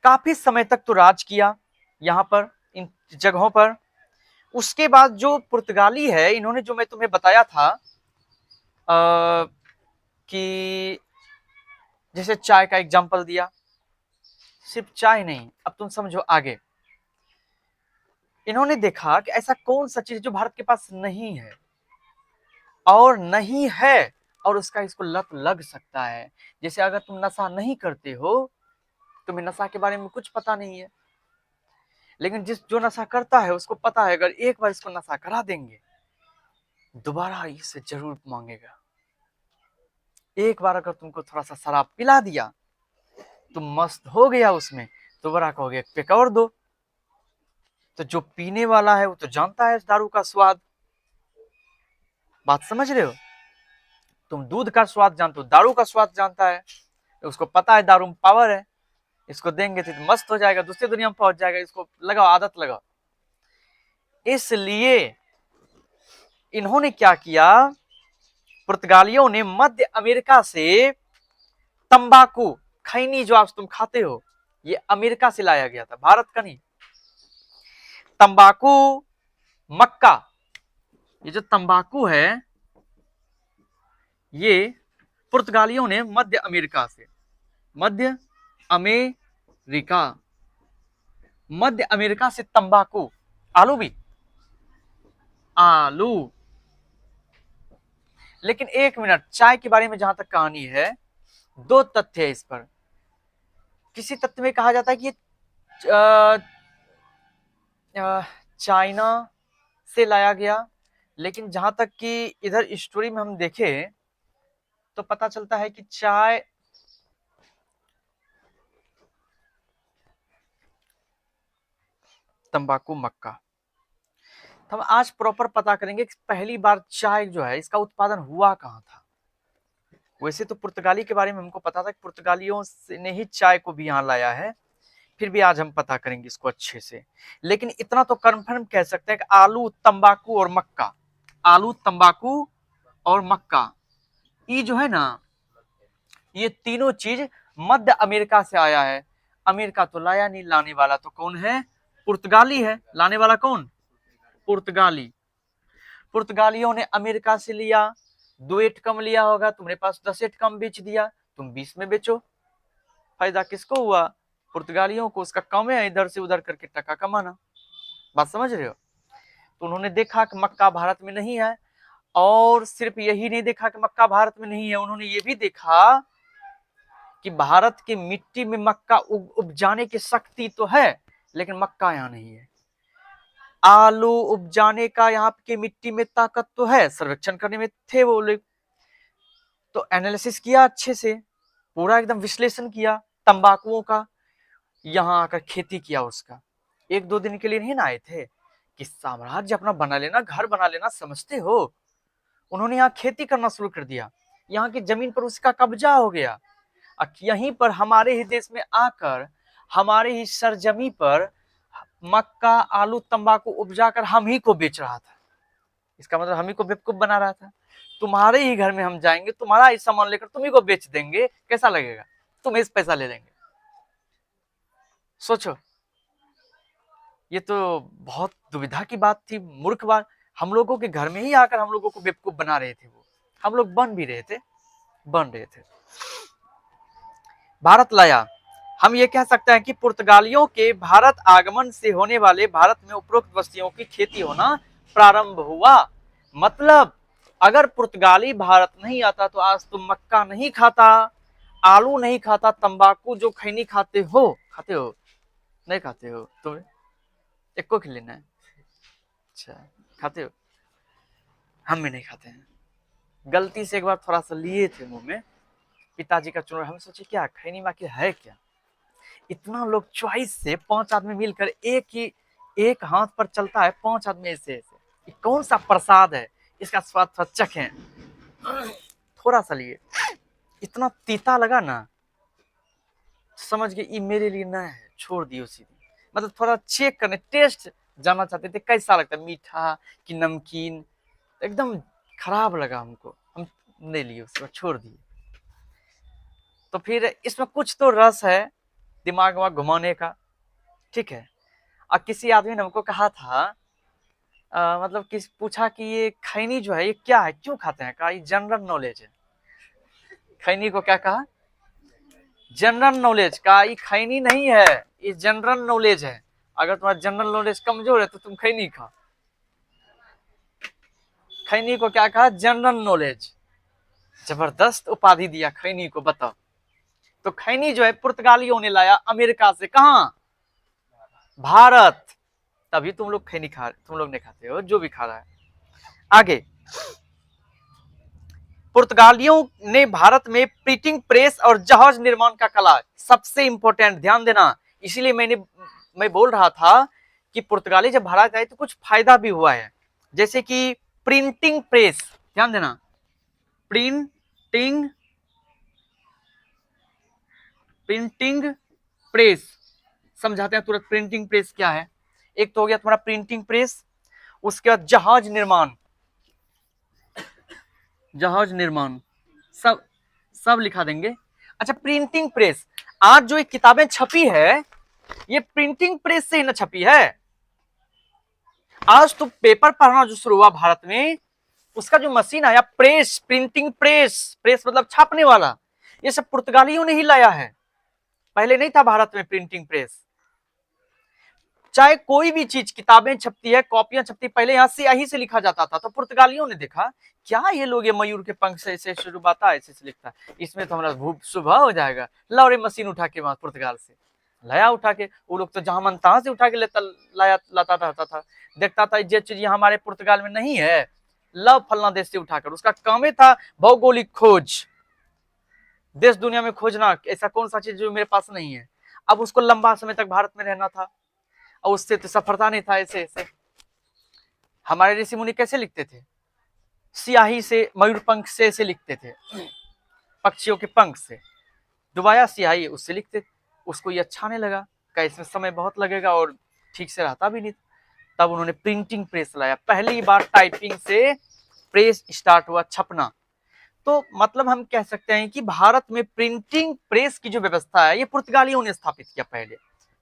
काफी समय तक तो राज किया यहां पर, इन जगहों पर। उसके बाद जो पुर्तगाली है, इन्होंने जो मैं तुम्हें बताया था कि जैसे चाय का एग्जांपल दिया, सिर्फ चाय नहीं, अब तुम समझो आगे। इन्होंने देखा कि ऐसा कौन सा चीज जो भारत के पास नहीं है और नहीं है और उसका इसको लत लग सकता है। जैसे अगर तुम नशा नहीं करते हो, तुम्हें नशा के बारे में कुछ पता नहीं है, लेकिन जो नशा करता है उसको पता है अगर एक बार इसको नशा करा देंगे दोबारा इससे जरूर मांगेगा। एक बार अगर तुमको थोड़ा सा शराब पिला दिया, तुम मस्त हो गया उसमें, दोबारा कहोगे एक पैक और दो। तो जो पीने वाला है वो तो जानता है दारू का स्वाद, बात समझ रहे हो? तुम दूध का स्वाद जानते हो, दारू का स्वाद जानता है, उसको पता है दारू में पावर है, इसको देंगे तो मस्त हो जाएगा, दूसरी दुनिया में पहुंच जाएगा, इसको लगाओ, आदत लगाओ। इसलिए इन्होंने क्या किया, पुर्तगालियों ने मध्य अमेरिका से तंबाकू, खैनी जो आज तुम खाते हो, ये अमेरिका से लाया गया था, भारत का नहीं। तंबाकू, मक्का, ये जो तंबाकू है ये पुर्तगालियों ने मध्य अमेरिका से, मध्य अमेरिका, मध्य अमेरिका से तंबाकू, आलू भी, आलू। लेकिन एक मिनट, चाय के बारे में जहां तक कहानी है, दो तथ्य है इस पर। किसी तथ्य में कहा जाता है कि चाइना से लाया गया, लेकिन जहां तक कि इधर स्टोरी में हम देखें तो पता चलता है कि चाय तंबाकू मक्का। तो हम आज प्रॉपर पता करेंगे कि पहली बार चाय जो है इसका उत्पादन हुआ कहां था। वैसे तो पुर्तगाली के बारे में हमको पता था कि पुर्तगालियों ने ही चाय को भी यहाँ लाया है, फिर भी आज हम पता करेंगे इसको अच्छे से। लेकिन इतना तो कंफर्म कह सकते हैं कि आलू, तंबाकू और मक्का, आलू, तंबाकू और मक्का, ये जो है ना, ये तीनों चीज मध्य अमेरिका से आया है। अमेरिका तो लाया नहीं, लाने वाला तो कौन है? पुर्तगाली है। लाने वाला कौन? पुर्तगाली। पुर्तगालियों ने अमेरिका से लिया, 2 एट कम लिया होगा, तुम्हारे पास 10 एट कम बेच दिया, तुम 20 में बेचो। फायदा किसको हुआ? पुर्तगालियों को। उसका कम है इधर से उधर करके टका कमाना। बात समझ रहे हो? तो उन्होंने देखा कि मक्का भारत में नहीं है, और सिर्फ यही नहीं देखा कि मक्का भारत में नहीं है, उन्होंने ये भी देखा कि भारत की मिट्टी में मक्का उपजाने की शक्ति तो है, लेकिन मक्का यहाँ नहीं है। आलू उपजाने का यहाँ की मिट्टी में ताकत तो है, सर्वेक्षण करने में थे वो लोग, तो एनालिसिस किया अच्छे से, पूरा एकदम विश्लेषण किया तंबाकुओं का, यहाँ आकर खेती किया उसका। एक दो दिन के लिए नहीं ना आए थे कि साम्राज्य अपना बना लेना, घर बना लेना, समझते हो। उन्होंने यहाँ खेती करना शुरू कर दिया, यहाँ की जमीन पर उसका कब्जा हो गया। यहीं पर हमारे ही देश में आकर हमारे ही सरजमी पर मक्का, आलू, तंबाकू उपजाकर हम ही को बेच रहा था। इसका मतलब हम ही को बेवकूफ बना रहा था। तुम्हारे ही घर में हम जाएंगे, तुम्हारा ही सामान लेकर तुम्ही को बेच देंगे, कैसा लगेगा? तुम्हें इस पैसा ले लेंगे। सोचो, ये तो बहुत दुविधा की बात थी, मूर्ख बात। हम लोगों के घर में ही आकर हम लोगों को बेवकूफ बना रहे थे वो। हम लोग बन भी रहे थे, बन रहे थे। भारत लाया। हम ये कह सकते हैं कि पुर्तगालियों के भारत आगमन से होने वाले भारत में उपरोक्त वस्तुओं की खेती होना प्रारंभ हुआ। मतलब अगर पुर्तगाली भारत नहीं आता तो आज तुम मक्का नहीं खाता, आलू नहीं खाता, तंबाकू जो खैनी खाते हो नहीं खाते हो? तुम्हें एक को लेना है? अच्छा, खाते हो? हम भी नहीं खाते हैं। गलती से एक बार थोड़ा सा लिए थे मुंह में, पिताजी का चुनाव। हम सोचे क्या खैनी में आखिर है क्या? इतना लोग चॉइस से 5 आदमी मिलकर एक हाथ पर चलता है, 5 आदमी ऐसे ऐसे। ये कौन सा प्रसाद है? इसका स्वाद थोड़ा चखें। थोड़ा सा लिए, इतना तीता लगा ना, समझ गए ये मेरे लिए ना है, छोड़ दियो सीधे। मतलब थोड़ा चेक करने, टेस्ट जानना चाहते थे कैसा लगता है, मीठा कि नमकीन। एकदम खराब लगा हमको, हम नहीं लिए, उसके बाद छोड़ दिए। तो फिर इसमें कुछ तो रस है दिमाग में घुमाने का, ठीक है। और किसी आदमी ने हमको कहा था, मतलब पूछा कि ये खैनी जो है ये क्या है, क्यों खाते हैं? कहा ये जनरल नॉलेज है। खैनी को क्या कहा? General knowledge. का ये खैनी नहीं है, ये जनरल नॉलेज है। अगर तुम्हारा जनरल नॉलेज कमजोर है तो तुम खैनी खा। खैनी को क्या कहा? General knowledge. जबरदस्त उपाधि दिया खैनी को, बताओ। तो खैनी जो है पुर्तगालियों ने लाया अमेरिका से, कहा? भारत। तभी तुम लोग खैनी खा, तुम लोग नहीं खाते हो, जो भी खा रहा है। आगे, पुर्तगालियों ने भारत में प्रिंटिंग प्रेस और जहाज निर्माण का कला, सबसे इंपॉर्टेंट, ध्यान देना। इसीलिए मैं बोल रहा था कि पुर्तगाली जब भारत आए तो कुछ फायदा भी हुआ है। जैसे कि प्रिंटिंग प्रेस, ध्यान देना, प्रिंटिंग प्रेस समझाते हैं तुरंत। प्रिंटिंग प्रेस क्या है? एक तो हो गया तुम्हारा प्रिंटिंग प्रेस, उसके बाद जहाज निर्माण, सब लिखा देंगे। अच्छा, प्रिंटिंग प्रेस, आज जो ये किताबें छपी है ये प्रिंटिंग प्रेस से ही ना छपी है। आज तो पेपर पढ़ना जो शुरू हुआ भारत में, उसका जो मशीन आया प्रेस, प्रिंटिंग प्रेस मतलब छापने वाला, ये सब पुर्तगालियों ने ही लाया है। पहले नहीं था भारत में प्रिंटिंग प्रेस। चाहे कोई भी चीज, किताबें छपती है, कॉपियां छपती, पहले यहां स्याही से लिखा जाता था। तो पुर्तगालियों ने देखा क्या ये लोग ये मयूर के पंख से ऐसे शुरुआता ऐसे लिखता, इसमें तो हमारा भूप सुबह हो जाएगा। लाओ रे मशीन उठा के वहां पुर्तगाल से लाया, उठा के। वो लोग तो जहां मन तहां से उठा के लाता रहता था। देखता था जो चीज हमारे पुर्तगाल में नहीं है, लव फलना देश से उठाकर। उसका काम ही था भौगोलिक खोज, देश दुनिया में खोजना, ऐसा कौन सा चीज जो मेरे पास नहीं है। अब उसको लंबा समय तक भारत में रहना था, और उससे तो सफलता नहीं था। ऐसे ऐसे हमारे ऋषि मुनि कैसे लिखते थे? स्याही से, मयूर पंख से ऐसे लिखते थे, पक्षियों के पंख से डुबाया स्याही, उससे लिखते। उसको ये अच्छा नहीं लगा, क्या इसमें समय बहुत लगेगा और ठीक से रहता भी नहीं। तब उन्होंने प्रिंटिंग प्रेस लाया, पहली बार टाइपिंग से प्रेस स्टार्ट हुआ, छपना। तो मतलब हम कह सकते हैं कि भारत में प्रिंटिंग प्रेस की जो व्यवस्था है ये पुर्तगालियों ने स्थापित किया पहले,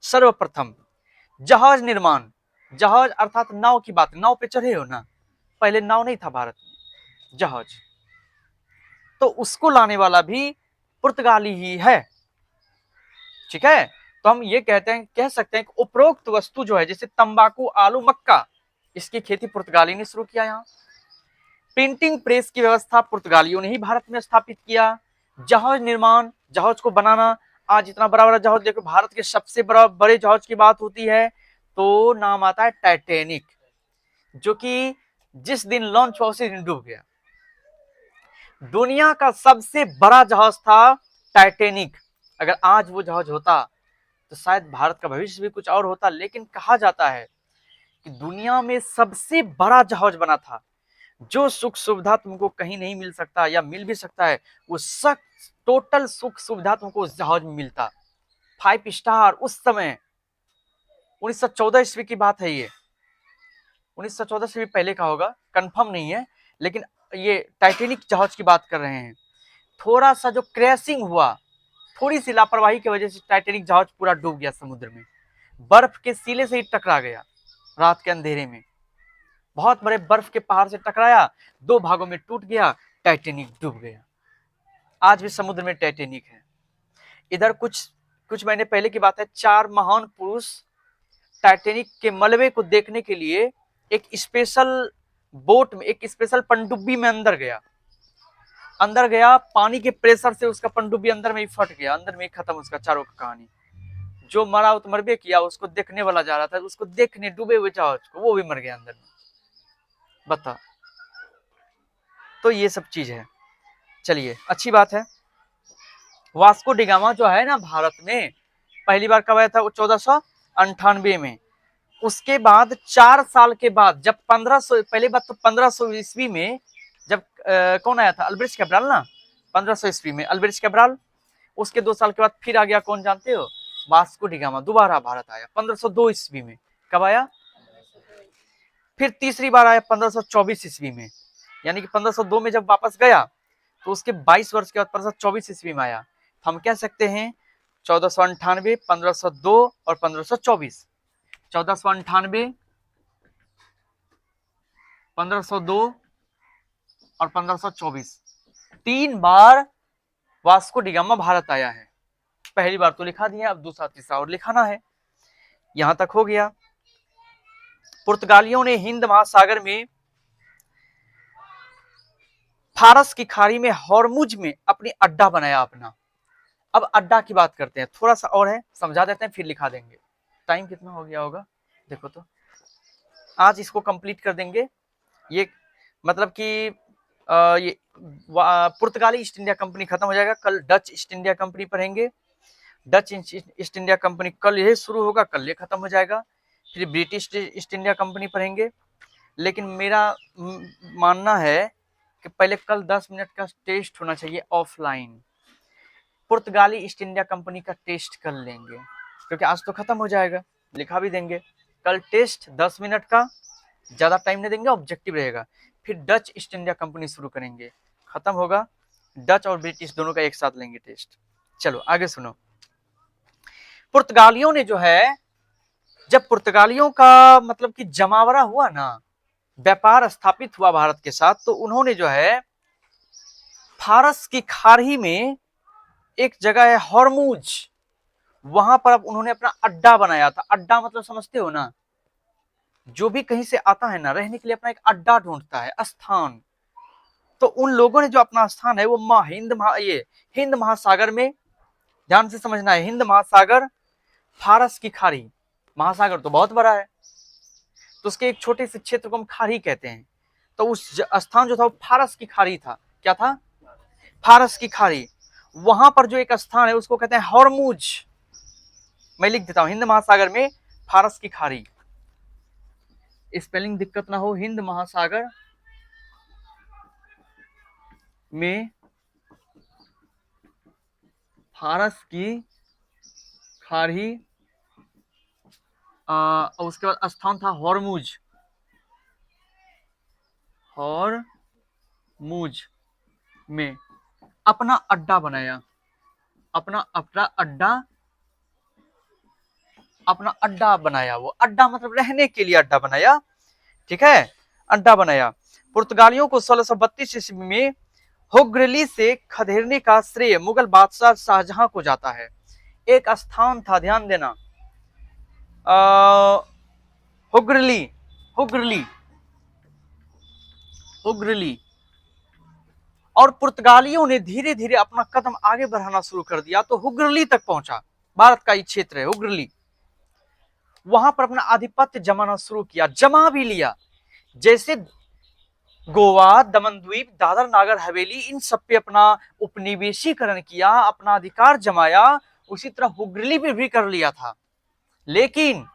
सर्वप्रथम। जहाज निर्माण, जहाज अर्थात नाव की बात, नाव पे चढ़े हो ना, पहले नाव नहीं था भारत में, जहाज। तो उसको लाने वाला भी पुर्तगाली ही है, ठीक है। तो हम ये कह सकते हैं कि उपरोक्त वस्तु जो है, जैसे तंबाकू, आलू, मक्का, इसकी खेती पुर्तगाली ने शुरू किया। यहाँ प्रिंटिंग प्रेस की व्यवस्था पुर्तगालियों ने ही भारत में स्थापित किया। जहाज निर्माण, जहाज को बनाना, आज इतना बड़ा बड़ा जहाज देखो, भारत के सबसे बड़े जहाज की बात होती है तो नाम आता है टाइटैनिक, जो कि जिस दिन लॉन्च हुआ उसी दिन डूब गया। दुनिया का सबसे बड़ा जहाज था टाइटैनिक, अगर आज वो जहाज होता तो शायद भारत का भविष्य भी कुछ और होता। लेकिन कहा जाता है कि दुनिया में सबसे बड़ा जहाज बना था। जो सुख सुविधा तुमको कहीं नहीं मिल सकता या मिल भी सकता है, वो सब टोटल सुख सुविधा तुमको उस जहाज में मिलता। 5 स्टार उस समय 1914 ईस्वी की बात है। ये 1914 से भी पहले का होगा, कंफर्म नहीं है, लेकिन ये टाइटैनिक जहाज की बात कर रहे हैं। थोड़ा सा जो क्रैशिंग हुआ, थोड़ी सी लापरवाही की वजह से टाइटैनिक जहाज पूरा डूब गया समुद्र में। बर्फ के सीले से ही टकरा गया रात के अंधेरे में, बहुत बड़े बर्फ के पहाड़ से टकराया, 2 भागों में टूट गया, टाइटैनिक डूब गया। आज भी समुद्र में टाइटैनिक है। इधर कुछ महीने पहले की बात है, 4 महान पुरुष टाइटैनिक के मलबे को देखने के लिए एक स्पेशल बोट में, एक स्पेशल पनडुब्बी में अंदर गया। पानी के प्रेशर से उसका पनडुब्बी अंदर में ही फट गया, अंदर में ही खत्म उसका चारों का कहानी। जो मरा वो तो मरबे किया, उसको देखने वाला जा रहा था, उसको देखने डूबे हुए जहाज को, वो भी मर गया अंदर में। बता, तो ये सब चीज है। चलिए, अच्छी बात है। वास्को डिगामा जो है ना, भारत में पहली बार कब आया था? वो 1498 में। उसके बाद 4 साल के बाद, जब 1500, पहली बात तो 1500 ईस्वी में जब कौन आया था? अल्ब्रेcht कैब्राल ना, 1500 ईस्वी में अल्ब्रेcht कैब्राल। उसके 2 साल के बाद फिर आ गया, कौन जानते हो? वास्को डिगामा दोबारा भारत आया 1502 ईस्वी में। कब आया? फिर तीसरी बार आया 1524 ईस्वी में। यानी कि 1502 में जब वापस गया तो उसके 22 वर्ष के बाद 1524 ईस्वी में आया। हम कह सकते हैं 1498, 1502 और 1524। 1498, 1502 और 1524, 3 बार वास्को डिगामा भारत आया है। पहली बार तो लिखा दिया, अब दूसरा तीसरा और लिखाना है। यहां तक हो गया। पुर्तगालियों ने हिंद महासागर में, फारस की खाड़ी में, हॉर्मुज में अपनी अड्डा बनाया अपना। अब अड्डा की बात करते हैं, थोड़ा सा और है, समझा देते हैं फिर लिखा देंगे। टाइम कितना हो गया होगा देखो तो, आज इसको कंप्लीट कर देंगे। ये मतलब कि ये पुर्तगाली ईस्ट इंडिया कंपनी खत्म हो जाएगा। कल डच ईस्ट इंडिया कंपनी पढ़ेंगे। डच ईस्ट इंडिया कंपनी कल ये शुरू होगा, कल ये खत्म हो जाएगा। फिर ब्रिटिश ईस्ट इंडिया कंपनी पढ़ेंगे। लेकिन मेरा मानना है कि पहले कल 10 मिनट का टेस्ट होना चाहिए ऑफलाइन। पुर्तगाली ईस्ट इंडिया कंपनी का टेस्ट कर लेंगे, क्योंकि आज तो खत्म हो जाएगा, लिखा भी देंगे। कल टेस्ट 10 मिनट का, ज्यादा टाइम नहीं देंगे, ऑब्जेक्टिव रहेगा। फिर डच ईस्ट इंडिया कंपनी शुरू करेंगे, खत्म होगा, डच और ब्रिटिश दोनों का एक साथ लेंगे टेस्ट। चलो आगे सुनो। पुर्तगालियों ने जो है, जब पुर्तगालियों का मतलब कि जमावड़ा हुआ ना, व्यापार स्थापित हुआ भारत के साथ, तो उन्होंने जो है फारस की खाड़ी में एक जगह है हॉर्मुज, वहां पर अब उन्होंने अपना अड्डा बनाया था। अड्डा मतलब समझते हो ना, जो भी कहीं से आता है ना, रहने के लिए अपना एक अड्डा ढूंढता है, स्थान। तो उन लोगों ने जो अपना स्थान है वो हिंद महासागर में, ध्यान से समझना है, हिंद महासागर, फारस की खाड़ी। महासागर तो बहुत बड़ा है, तो उसके एक छोटे से क्षेत्र को हम खाड़ी कहते हैं। तो उस स्थान जो था वो फारस की खाड़ी था। क्या था? फारस की खाड़ी। वहां पर जो एक स्थान है उसको कहते हैं हॉर्मुज। मैं लिख देता हूं, हिंद महासागर में फारस की खाड़ी। स्पेलिंग दिक्कत ना हो, हिंद महासागर में फारस की खाड़ी, और उसके बाद स्थान था हॉर्मुज। हॉर्मुज में अपना अड्डा बनाया, अपना अड्डा बनाया। वो अड्डा मतलब रहने के लिए अड्डा बनाया, ठीक है, अड्डा बनाया। पुर्तगालियों को 1632 ईस्वी में होग्रली से खदेड़ने का श्रेय मुगल बादशाह शाहजहां को जाता है। एक स्थान था, ध्यान देना, हुग्रली, हुग्रली, हुग्रली। और पुर्तगालियों ने धीरे धीरे अपना कदम आगे बढ़ाना शुरू कर दिया, तो हुग्रली तक पहुंचा। भारत का ये क्षेत्र है हुग्रली। वहां पर अपना आधिपत्य जमाना शुरू किया, जमा भी लिया। जैसे गोवा, दमन द्वीप, दादर नागर हवेली, इन सब पे अपना उपनिवेशीकरण किया, अपना अधिकार जमाया। उसी तरह हुगली पे भी कर लिया था। लेकिन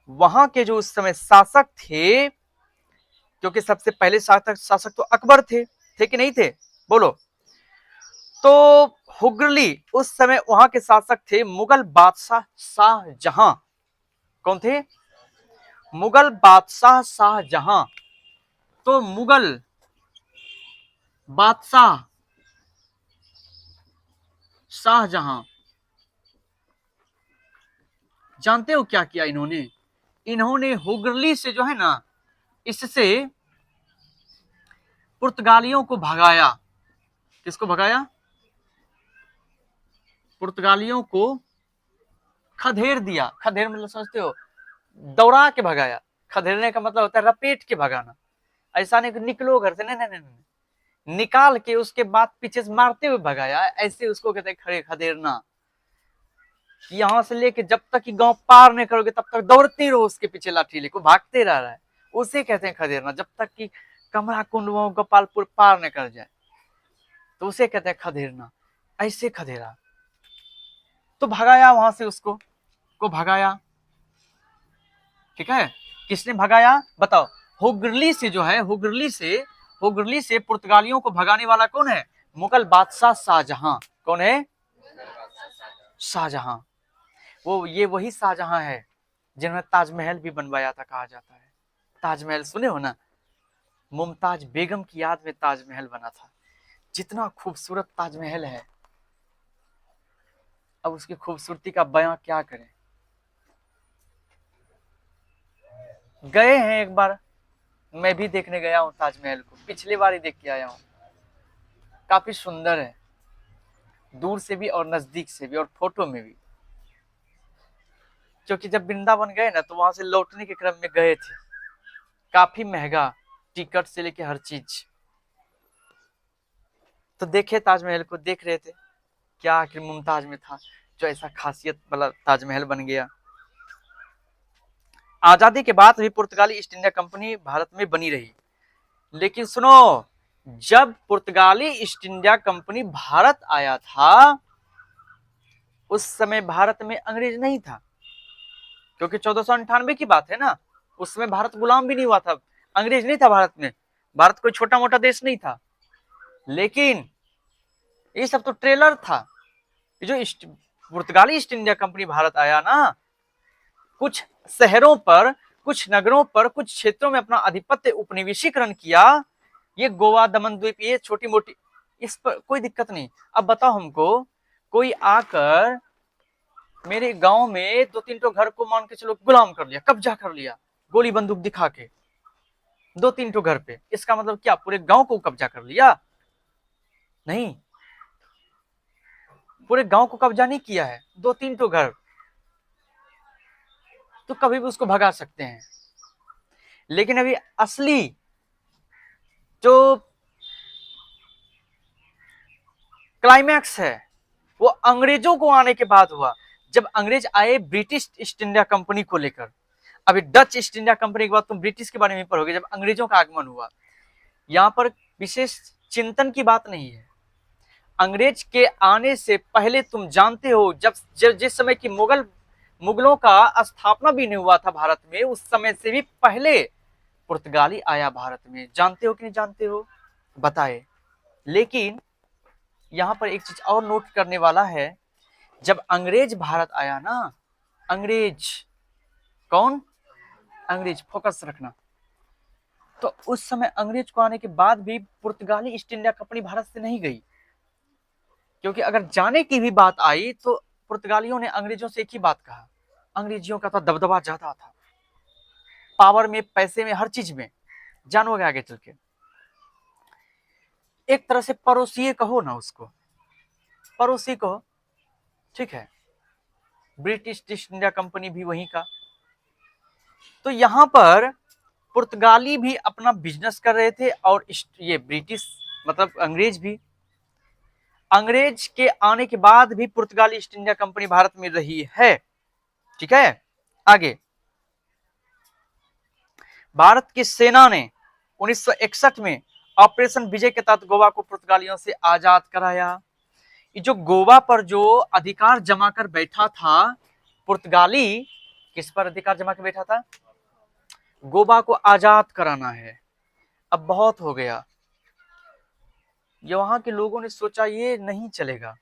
वहां के जो उस समय शासक थे, क्योंकि सबसे पहले शासक तो अकबर थे कि नहीं थे? बोलो। तो हुगली उस समय वहां के शासक थे मुगल बादशाह शाहजहां। कौन थे? मुगल बादशाह शाहजहां। तो मुगल बादशाह शाहजहां, जानते हो क्या किया इन्होंने? इन्होंने हुगली से जो है ना, इससे पुर्तगालियों को भगाया। किसको भगाया? पुर्तगालियों को खदेड़ दिया। खदेड़ मतलब समझते हो? दौड़ा के भगाया। खदेड़ने का मतलब होता है रपेट के भगाना। ऐसा नहीं कि निकलो घर से, नहीं नहीं नहीं, निकाल के उसके बाद पीछे से मारते हुए भगाया। ऐसे उसको कहते हैं खड़े खदेड़ना। यहां से लेके जब तक कि गांव पार नहीं करोगे तब तक दौड़ते रहो उसके पीछे लाठी लेको, भागते रह रहा है। उसे कहते हैं खदेड़ना। जब तक कि कमला कुंडवा गोपालपुर पार न कर जाए तो उसे कहते हैं खदेड़ना। ऐसे खदेड़ा, तो भगाया वहां से उसको को भगाया। ठीक है, किसने भगाया बताओ? हुगली से जो है, हुगली से पुर्तगालियों को भगाने वाला कौन है? मुगल बादशाह शाहजहां। कौन है? शाहजहां। वो ये वही शाहजहां है जिन्होंने ताजमहल भी बनवाया था, कहा जाता है। ताजमहल सुने हो ना? मुमताज बेगम की याद में ताजमहल बना था। जितना खूबसूरत ताजमहल है, अब उसकी खूबसूरती का बयां क्या करें। गए हैं एक बार, मैं भी देखने गया हूँ ताजमहल को, पिछले बार ही देख के आया हूँ। काफी सुंदर है, दूर से भी और नजदीक से भी और फोटो में भी। क्योंकि जब वृंदावन गए ना तो वहां से लौटने के क्रम में गए थे। काफी महंगा, टिकट से लेके हर चीज। तो देखे ताजमहल को, देख रहे थे क्या आखिर मुमताज में था जो ऐसा खासियत वाला ताजमहल बन गया। आजादी के बाद भी पुर्तगाली ईस्ट इंडिया कंपनी भारत में बनी रही। लेकिन सुनो, जब पुर्तगाली ईस्ट इंडिया कंपनी भारत आया था उस समय भारत में अंग्रेज नहीं था। क्योंकि 1498 की बात है ना, उस समय भारत गुलाम भी नहीं हुआ था, अंग्रेज नहीं था भारत में। भारत कोई छोटा मोटा देश नहीं था। लेकिन ये सब तो ट्रेलर था। ये जो पुर्तगाली ईस्ट इंडिया कंपनी भारत आया ना, कुछ शहरों पर, कुछ नगरों पर, कुछ क्षेत्रों में अपना आधिपत्य उपनिवेशीकरण किया। ये गोवा, दमन द्वीप, ये छोटी मोटी, इस पर कोई दिक्कत नहीं। अब बताओ हमको, कोई आकर मेरे गांव में 2-3 तो घर को मान के चलो गुलाम कर लिया, कब्जा कर लिया, गोली बंदूक दिखा के 2-3 तो घर पे, इसका मतलब क्या पूरे गांव को कब्जा कर लिया? नहीं, पूरे गांव को कब्जा नहीं किया है, 2-3 तो घर। तो कभी भी उसको भगा सकते हैं। लेकिन अभी असली जो क्लाइमैक्स है वो अंग्रेजों को आने के बाद हुआ। जब अंग्रेज आए ब्रिटिश ईस्ट इंडिया कंपनी को लेकर। अभी डच ईस्ट इंडिया कंपनी के बाद तुम ब्रिटिश के बारे में पढ़ोगे, जब अंग्रेजों का आगमन हुआ। यहाँ पर विशेष चिंतन की बात नहीं है। अंग्रेज के आने से पहले तुम जानते हो, जब जिस समय की मुगलों का स्थापना भी नहीं हुआ था भारत में, उस समय से भी पहले पुर्तगाली आया भारत में। जानते हो कि नहीं जानते हो? बताए। लेकिन यहां पर एक चीज और नोट करने वाला है। जब अंग्रेज भारत आया ना, अंग्रेज कौन? अंग्रेज, फोकस रखना। तो उस समय अंग्रेज को आने के बाद भी पुर्तगाली ईस्ट इंडिया कंपनी भारत से नहीं गई। क्योंकि अगर जाने की भी बात आई तो पुर्तगालियों ने अंग्रेजों से एक ही बात कहा, अंग्रेजियों का तो दबदबा ज्यादा था, पावर में, पैसे में, हर चीज में। जानोगे आगे चल के। एक तरह से पड़ोसी कहो ना उसको, पड़ोसी कहो, ठीक है। ब्रिटिश ईस्ट इंडिया कंपनी भी वहीं का। तो यहां पर पुर्तगाली भी अपना बिजनेस कर रहे थे और ये ब्रिटिश मतलब अंग्रेज भी। अंग्रेज के आने के बाद भी पुर्तगाली ईस्ट इंडिया कंपनी भारत में रही है। ठीक है, आगे। भारत की सेना ने 1961 में ऑपरेशन विजय के तहत गोवा को पुर्तगालियों से आजाद कराया। ये जो गोवा पर जो अधिकार जमा कर बैठा था पुर्तगाली, किस पर अधिकार जमा कर बैठा था? गोवा को आजाद कराना है। अब बहुत हो गया, ये वहां के लोगों ने सोचा ये नहीं चलेगा,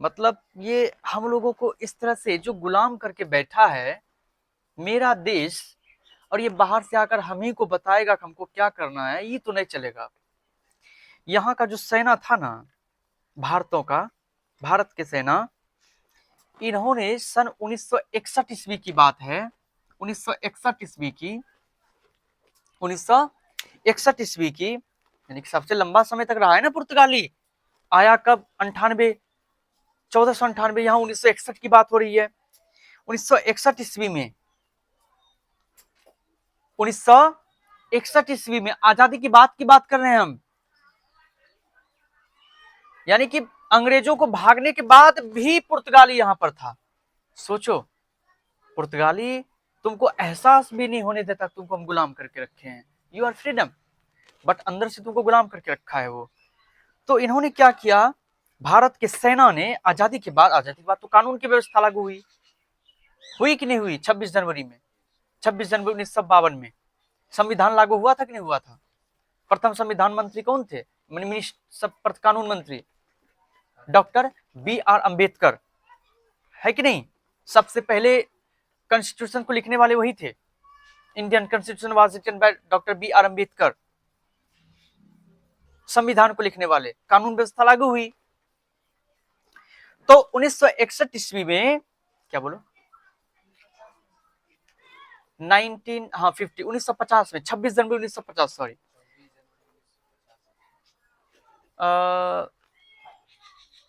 मतलब ये हम लोगों को इस तरह से जो गुलाम करके बैठा है मेरा देश, और ये बाहर से आकर हम ही को बताएगा कि हमको क्या करना है, ये तो नहीं चलेगा। यहाँ का जो सेना था ना भारतों का, भारत के सेना, इन्होंने सन 1961 ईस्वी की बात है, 1961 ईस्वी की, 1961 ईस्वी की, यानी कि सबसे लंबा समय तक रहा है ना पुर्तगाली। आया कब? 98, 1498, यहाँ 1961 की बात हो रही है। 1961 ईस्वी में, 1961 ईस्वी में आजादी की बात कर रहे हैं हम, यानी कि अंग्रेजों को भागने के बाद भी पुर्तगाली यहां पर था। सोचो, पुर्तगाली तुमको एहसास भी नहीं होने देता तुमको हम गुलाम करके रखे हैं, यू आर फ्रीडम, बट अंदर से तुमको गुलाम करके रखा है वो। तो इन्होंने क्या किया, भारत के सेना ने आजादी के बाद तो कानून की व्यवस्था लागू हुई कि नहीं हुई? 26 जनवरी में, 26 जनवरी 1952 में संविधान लागू हुआ था कि नहीं हुआ था? प्रथम संविधान मंत्री कौन थे? कानून मंत्री डॉक्टर B.R. अम्बेडकर, है कि नहीं? सबसे पहले कॉन्स्टिट्यूशन को लिखने वाले वही थे। Indian constitution was written by doctor B.R. Ambedkar, संविधान को लिखने वाले। कानून व्यवस्था लागू हुई। तो 1961 ईस्वी में, क्या बोलो, 1950 में, 26 जनवरी 1950, सॉरी,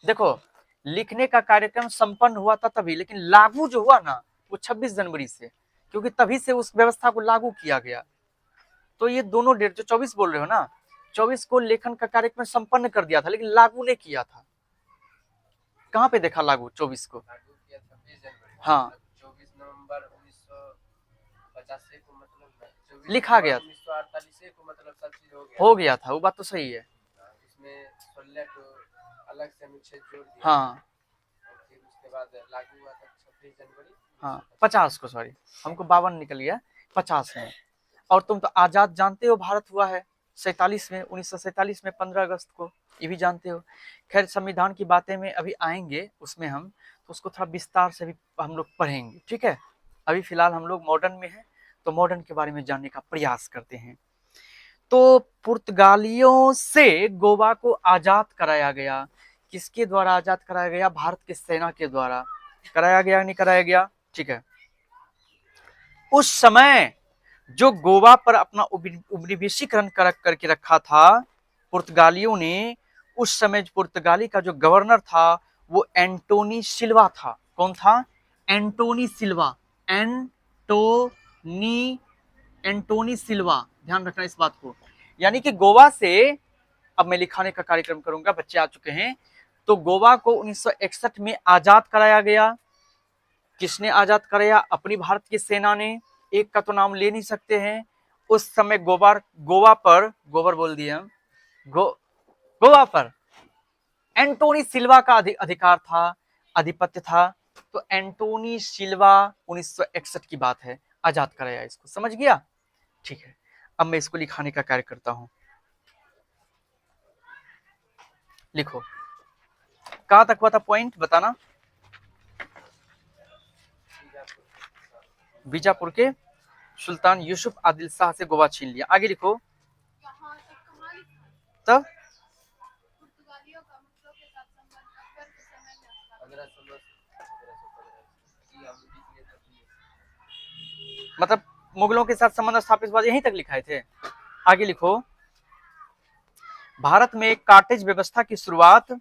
देखो लिखने का कार्यक्रम संपन्न हुआ था तभी, लेकिन लागू जो हुआ ना वो 26 जनवरी से, क्योंकि तभी से उस व्यवस्था को लागू किया गया। तो ये दोनों डेट जो 24 बोल रहे हो ना, 24 को लेखन का कार्यक्रम संपन्न कर दिया था, लेकिन लागू नहीं किया था। कहाँ पे देखा लागू 24 को? हाँ, 24 नवंबर 1985 को मतलब लिखा गया, 1948 को मतलब सब चीज हो गया था, वो बात तो सही है। इसमें 16 को अलग से अनुच्छेद जोड़ दिया। हाँ, फिर उसके बाद लागू हुआ था 26 जनवरी, हाँ 50 को, सॉरी हमको 52 निकल गया, 50 में। और तुम तो आजाद जानते हो भारत हुआ है 47 में, 1947 में 15 अगस्त को, ये भी जानते हो। खैर संविधान की बातें में अभी आएंगे, उसमें हम तो उसको थोड़ा विस्तार से भी हम लोग पढ़ेंगे, ठीक है। अभी फिलहाल हम लोग मॉडर्न में हैं, तो मॉडर्न के बारे में जानने का प्रयास करते हैं। तो पुर्तगालियों से गोवा को आजाद कराया गया। किसके द्वारा आजाद कराया गया? भारत के सेना के द्वारा। कराया गया नहीं कराया गया? ठीक है। उस समय जो गोवा पर अपना उपनिवेशीकरण करके रखा था पुर्तगालियों ने, उस समय पुर्तगाली का जो गवर्नर था वो एंटोनी सिल्वा था। कौन था? एंटोनी सिल्वा, एंटोनी सिल्वा, ध्यान रखना इस बात को। यानी कि गोवा से, अब मैं लिखाने का कार्यक्रम करूंगा, बच्चे आ चुके हैं। तो गोवा को 1961 में आजाद कराया गया। किसने आजाद कराया? अपनी भारत की सेना ने। एक का तो नाम ले नहीं सकते हैं। उस समय गोवा पर, गोबर बोल दिया हम, गोवा पर एंटोनी सिल्वा का अधिकार था, आधिपत्य था। तो एंटोनी सिल्वा 1961 की बात है, आजाद कराया इसको, समझ गया? ठीक है, अब मैं इसको लिखाने का कार्य करता हूं। लिखो, कहां तक हुआ था पॉइंट बताना? बीजापुर के सुल्तान यूसुफ आदिल शाह से गोवा छीन लिया। आगे लिखो। तब मतलब मुगलों के साथ संबंध स्थापित हुआ, यहीं तक लिखाए थे। आगे लिखो। भारत में कार्टेज व्यवस्था की शुरुआत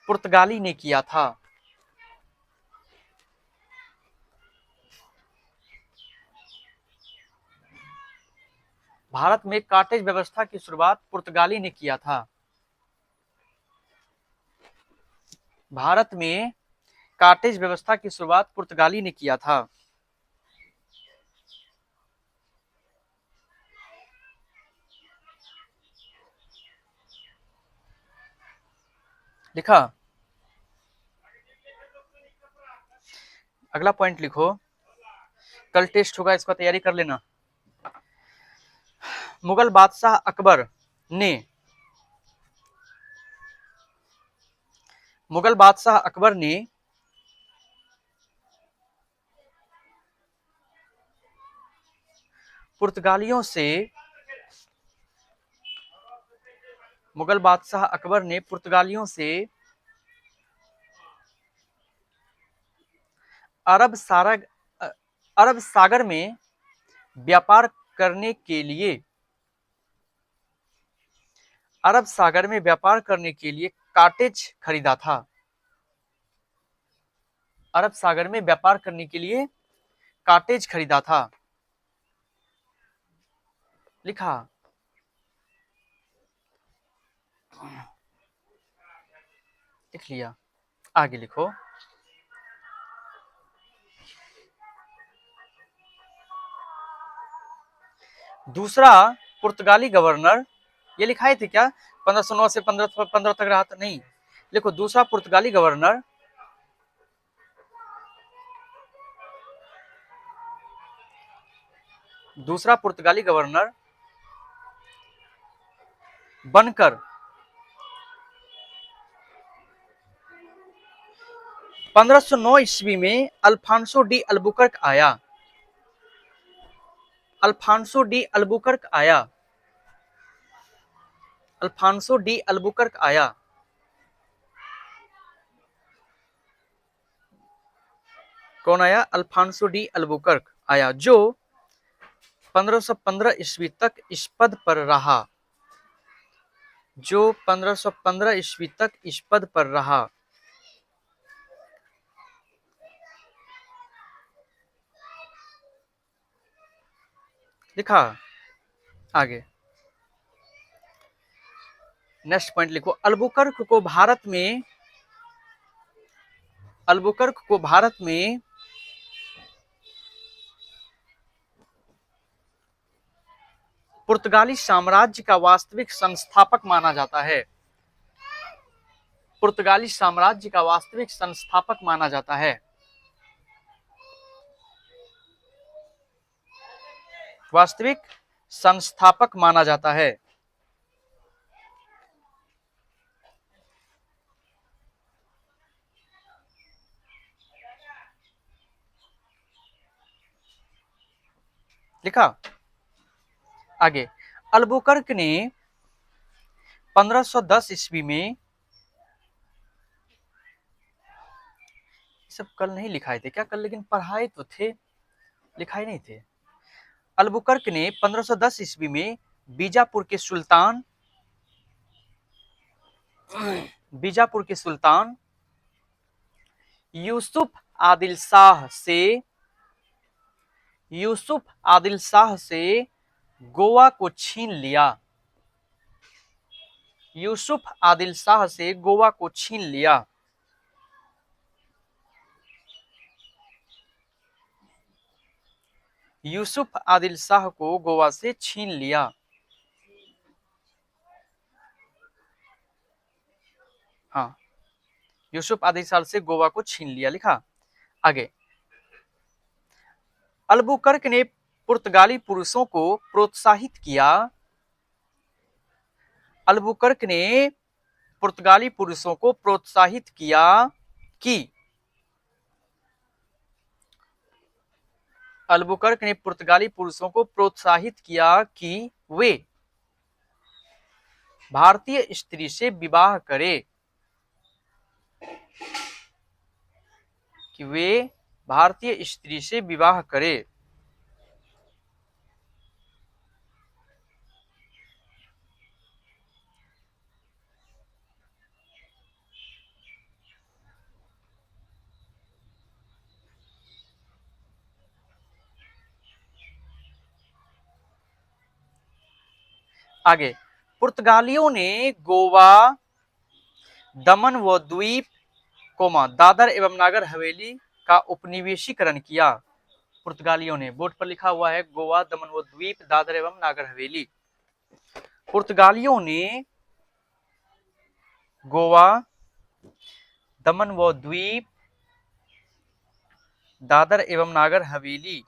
पुर्तगाली ने किया था। भारत में कार्टेज व्यवस्था की शुरुआत पुर्तगाली ने किया था। भारत में कार्टेज व्यवस्था की शुरुआत पुर्तगाली ने किया था। लिखा। अगला पॉइंट लिखो, कल टेस्ट होगा, इसका तैयारी कर लेना। मुगल बादशाह अकबर ने मुगल बादशाह अकबर ने पुर्तगालियों से मुगल बादशाह अकबर ने पुर्तगालियों से अरब सागर अरब सागर में व्यापार करने के लिए अरब सागर में व्यापार करने के लिए काटेज खरीदा था। अरब सागर में व्यापार करने के लिए काटेज खरीदा था। लिखा। लिख लिया। आगे लिखो। दूसरा पुर्तगाली गवर्नर, ये लिखाए थे क्या 1509 से 1515 तक रहा था? नहीं, लिखो दूसरा पुर्तगाली गवर्नर दूसरा पुर्तगाली गवर्नर बनकर 1509 ईस्वी में अल्फांसो डी अल्बुकर्क आया। अल्फांसो डी अल्बुकर्क आया। अल्फांसो डी अल्बुकर्क आया। कौन आया? अल्फांसो डी अल्बुकर्क आया, जो 1515 ईस्वी तक इस पद पर रहा। जो 1515 ईस्वी तक इस पद पर रहा। लिखा। आगे नेक्स्ट पॉइंट लिखो, अल्बुकर्क को भारत में पुर्तगाली साम्राज्य का वास्तविक संस्थापक माना जाता है। पुर्तगाली साम्राज्य का वास्तविक संस्थापक माना जाता है। वास्तविक संस्थापक माना जाता है। लिखा। आगे, अल्बुकर्क ने 1510 ईस्वी में, सब कल नहीं लिखाए थे क्या? कल लेकिन पढ़ाए तो थे, लिखाए नहीं थे। अल्बुकर्क ने 1510 ईस्वी में बीजापुर के सुल्तान यूसुफ आदिल शाह से गोवा को छीन लिया। यूसुफ आदिल शाह से गोवा को छीन लिया। यूसुफ आदिल शाह को गोवा से छीन लिया। हाँ, यूसुफ आदिल शाह से गोवा को छीन लिया। लिखा। आगे, अल्बुकर्क ने पुर्तगाली पुरुषों को प्रोत्साहित किया। अल्बुकर्क ने पुर्तगाली पुरुषों को प्रोत्साहित किया कि अल्बुकर्क ने पुर्तगाली पुरुषों को प्रोत्साहित किया कि वे भारतीय स्त्री से विवाह करें। कि वे भारतीय स्त्री से विवाह करें। आगे, पुर्तगालियों ने गोवा, दमन व द्वीप, दादर एवं नागर हवेली का उपनिवेशीकरण किया। पुर्तगालियों ने, बोर्ड पर लिखा हुआ है गोवा, दमन व द्वीप, दादर एवं नागर हवेली। पुर्तगालियों ने गोवा, दमन व द्वीप, दादर एवं नागर हवेली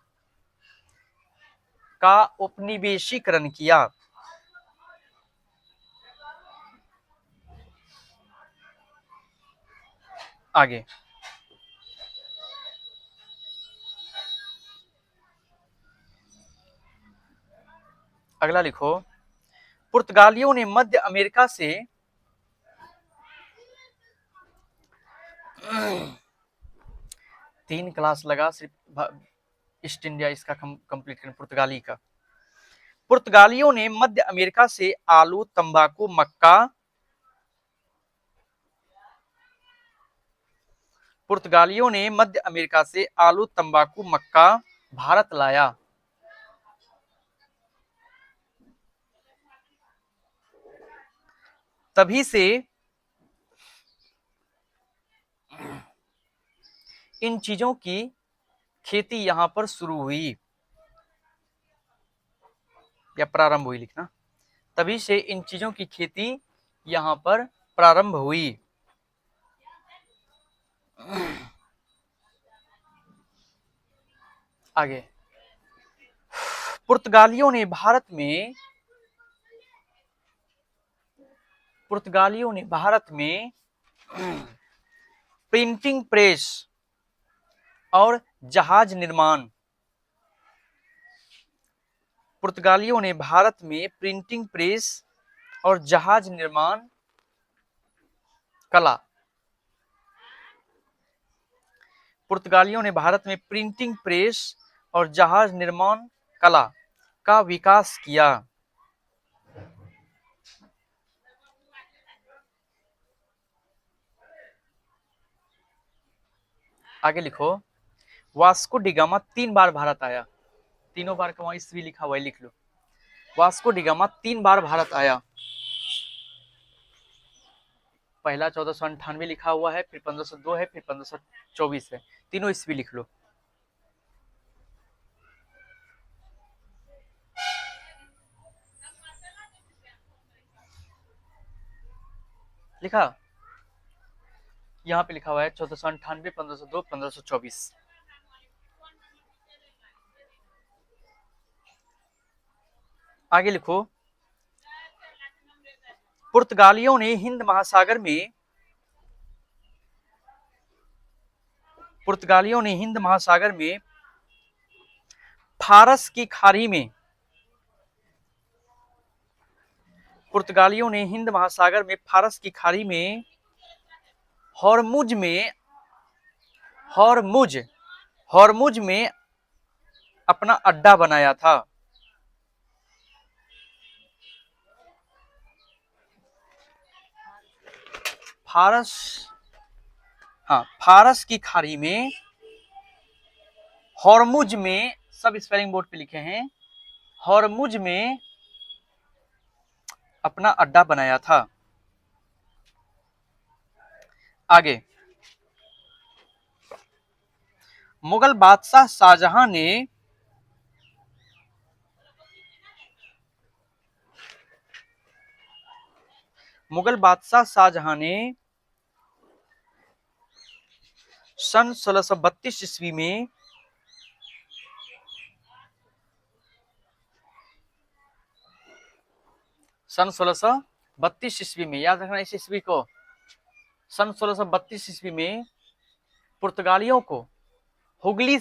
का उपनिवेशीकरण किया। आगे अगला लिखो, पुर्तगालियों ने मध्य अमेरिका से तीन क्लास लगा सिर्फ ईस्ट इंडिया इसका कंप्लीट करें। पुर्तगाली का, पुर्तगालियों ने मध्य अमेरिका से आलू, तंबाकू, मक्का, पुर्तगालियों ने मध्य अमेरिका से आलू, तंबाकू, मक्का भारत लाया। तभी से इन चीजों की खेती यहां पर शुरू हुई या प्रारंभ हुई लिखना। तभी से इन चीजों की खेती यहां पर प्रारंभ हुई। आगे, पुर्तगालियों ने भारत में प्रिंटिंग प्रेस और जहाज निर्माण, पुर्तगालियों ने भारत में प्रिंटिंग प्रेस और जहाज निर्माण कला, पुर्तगालियों ने भारत में प्रिंटिंग प्रेस और जहाज निर्माण कला का विकास किया। आगे लिखो, वास्को डिगामा 3 बार भारत आया। तीनों बार का वहां ईस्वी लिखा हुआ है, लिख लो। वास्को डिगामा 3 बार भारत आया। पहला 1498 लिखा हुआ है, फिर 1502 है, फिर 1524 है। तीनों ईस्वी लिख लो। लिखा, यहाँ पे लिखा हुआ है 1498, 1502, 1524। आगे लिखो, पुर्तगालियों ने हिंद महासागर में फारस की खाड़ी में पुर्तगालियों ने हिंद महासागर में फारस की खाड़ी में हॉर्मुज में अपना अड्डा बनाया था। फारस की खाड़ी में, हॉर्मुज में, सब स्पेलिंग बोर्ड पे लिखे हैं, हॉर्मुज में अपना अड्डा बनाया था। आगे, मुगल बादशाह शाहजहां ने सन 1632 ईस्वी में याद रखना इस ईस्वी को, सन 1632 ईस्वी में पुर्तगालियों को हुगली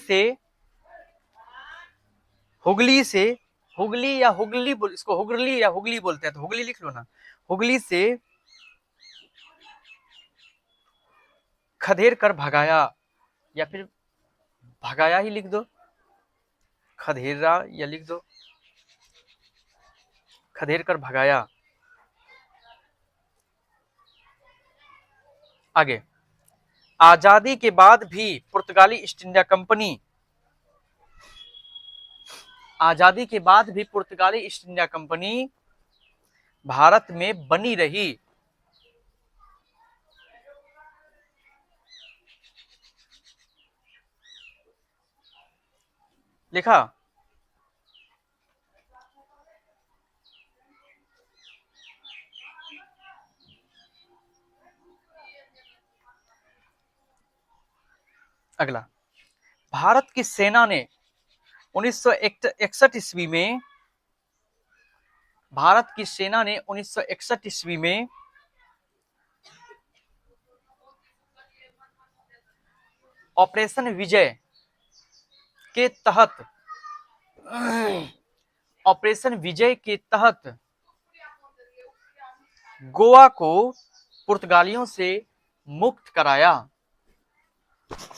या हुगली इसको हुगली या हुगली बोलते हैं, तो हुगली लिख लो ना। हुगली से खदेड़ कर भगाया, या फिर भगाया ही लिख दो, खदेड़ा या लिख दो, खदेड़ कर भगाया। आगे, आजादी के बाद भी पुर्तगाली ईस्ट इंडिया कंपनी भारत में बनी रही। लिखा, अगला, भारत की सेना ने 1961 ईस्वी में, भारत की सेना ने 1961 ईस्वी में ऑपरेशन विजय के तहत, ऑपरेशन विजय के तहत गोवा को पुर्तगालियों से मुक्त कराया।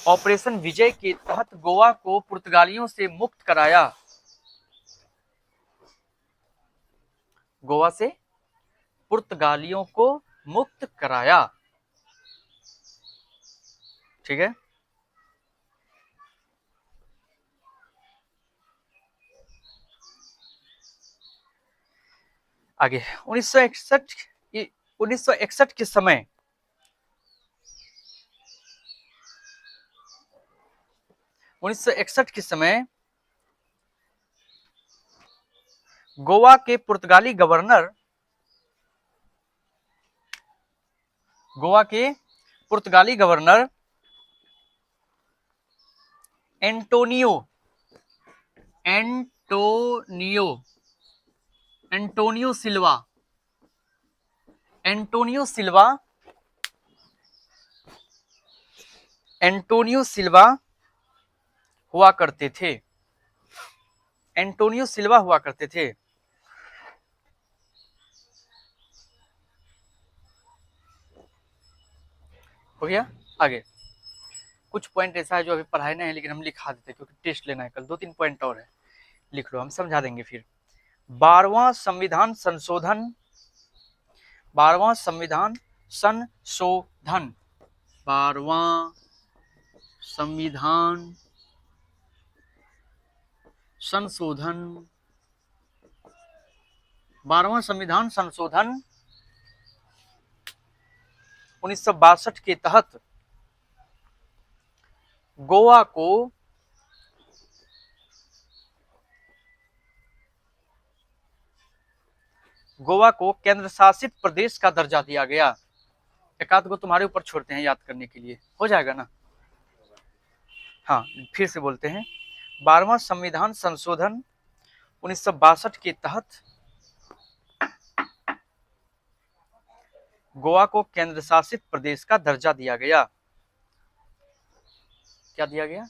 ऑपरेशन विजय के तहत गोवा को पुर्तगालियों से मुक्त कराया। गोवा से पुर्तगालियों को मुक्त कराया। ठीक है, आगे 1961 के समय गोवा के पुर्तगाली गवर्नर, गोवा के पुर्तगाली गवर्नर एंटोनियो सिल्वा, एंटोनियो सिल्वा हुआ करते थे। एंटोनियो सिल्वा हुआ करते थे। हो गया। आगे कुछ पॉइंट ऐसा है जो अभी पढ़ाए नहीं है, लेकिन हम लिखा देते हैं क्योंकि टेस्ट लेना है कल। 2-3 पॉइंट और है, लिख लो, हम समझा देंगे फिर। 12वां संविधान संशोधन, 12वां संविधान संशोधन, 12वां संविधान संशोधन, 12वां संविधान संशोधन 1962 के तहत गोवा को केंद्र शासित प्रदेश का दर्जा दिया गया। एक आध को तुम्हारे ऊपर छोड़ते हैं याद करने के लिए, हो जाएगा ना। हाँ, फिर से बोलते हैं। 12वां संविधान संशोधन 1962 के तहत गोवा को केंद्र शासित प्रदेश का दर्जा दिया गया। क्या दिया गया?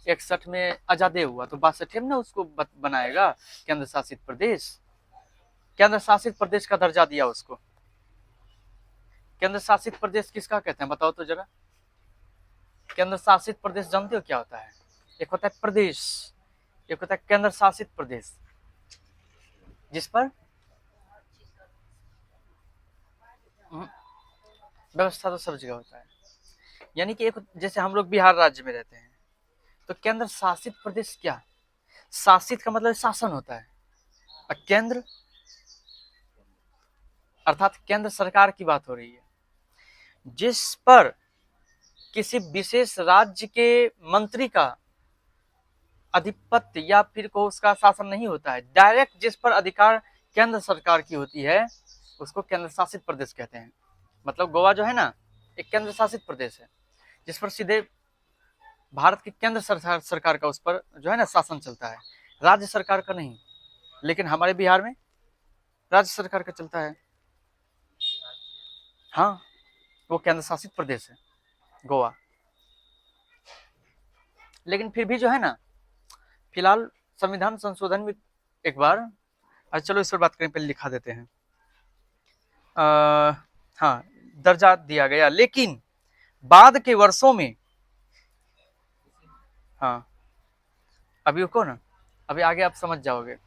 61 में आजादी हुआ तो 62 में ना उसको बनाएगा केंद्र शासित प्रदेश। केंद्र शासित प्रदेश का दर्जा दिया उसको। केंद्र शासित प्रदेश किसका कहते हैं बताओ तो जरा। केंद्र शासित प्रदेश जानते हो क्या होता है? एक होता है प्रदेश, एक होता है केंद्र शासित प्रदेश, जिस पर व्यवस्था तो सब जगह होता है। यानी कि एक, जैसे हम लोग बिहार राज्य में रहते हैं तो केंद्र शासित प्रदेश क्या? शासित का मतलब शासन होता है, और केंद्र अर्थात केंद्र सरकार की बात हो रही है, जिस पर किसी विशेष राज्य के मंत्री का अधिपत्य या फिर को उसका शासन नहीं होता है। डायरेक्ट जिस पर अधिकार केंद्र सरकार की होती है उसको केंद्र शासित प्रदेश कहते हैं। मतलब गोवा जो है ना, एक केंद्र शासित प्रदेश है जिस पर सीधे भारत की केंद्र सरकार का उस पर जो है ना शासन चलता है, राज्य सरकार का नहीं। लेकिन हमारे बिहार में राज्य सरकार का चलता है। हाँ, वो केंद्र शासित प्रदेश है गोवा। लेकिन फिर भी जो है ना, फिलहाल संविधान संशोधन में एक बार, अच्छा चलो इस पर बात करें, पहले लिखा देते हैं। हाँ, दर्जा दिया गया, लेकिन बाद के वर्षों में, हाँ अभी रुको ना, अभी आगे आप समझ जाओगे।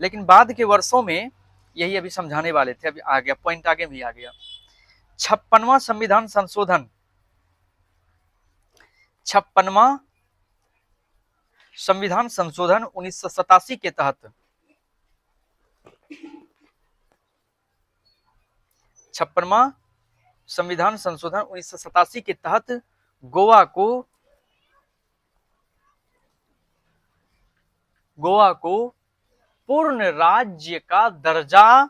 लेकिन बाद के वर्षों में, यही अभी समझाने वाले थे, अभी आ गया पॉइंट, आगे भी आ गया। 56वां संविधान संशोधन, 56वां संविधान संशोधन 1987 के तहत, 56वां संविधान संशोधन 1987 के तहत गोवा को पूर्ण राज्य का दर्जा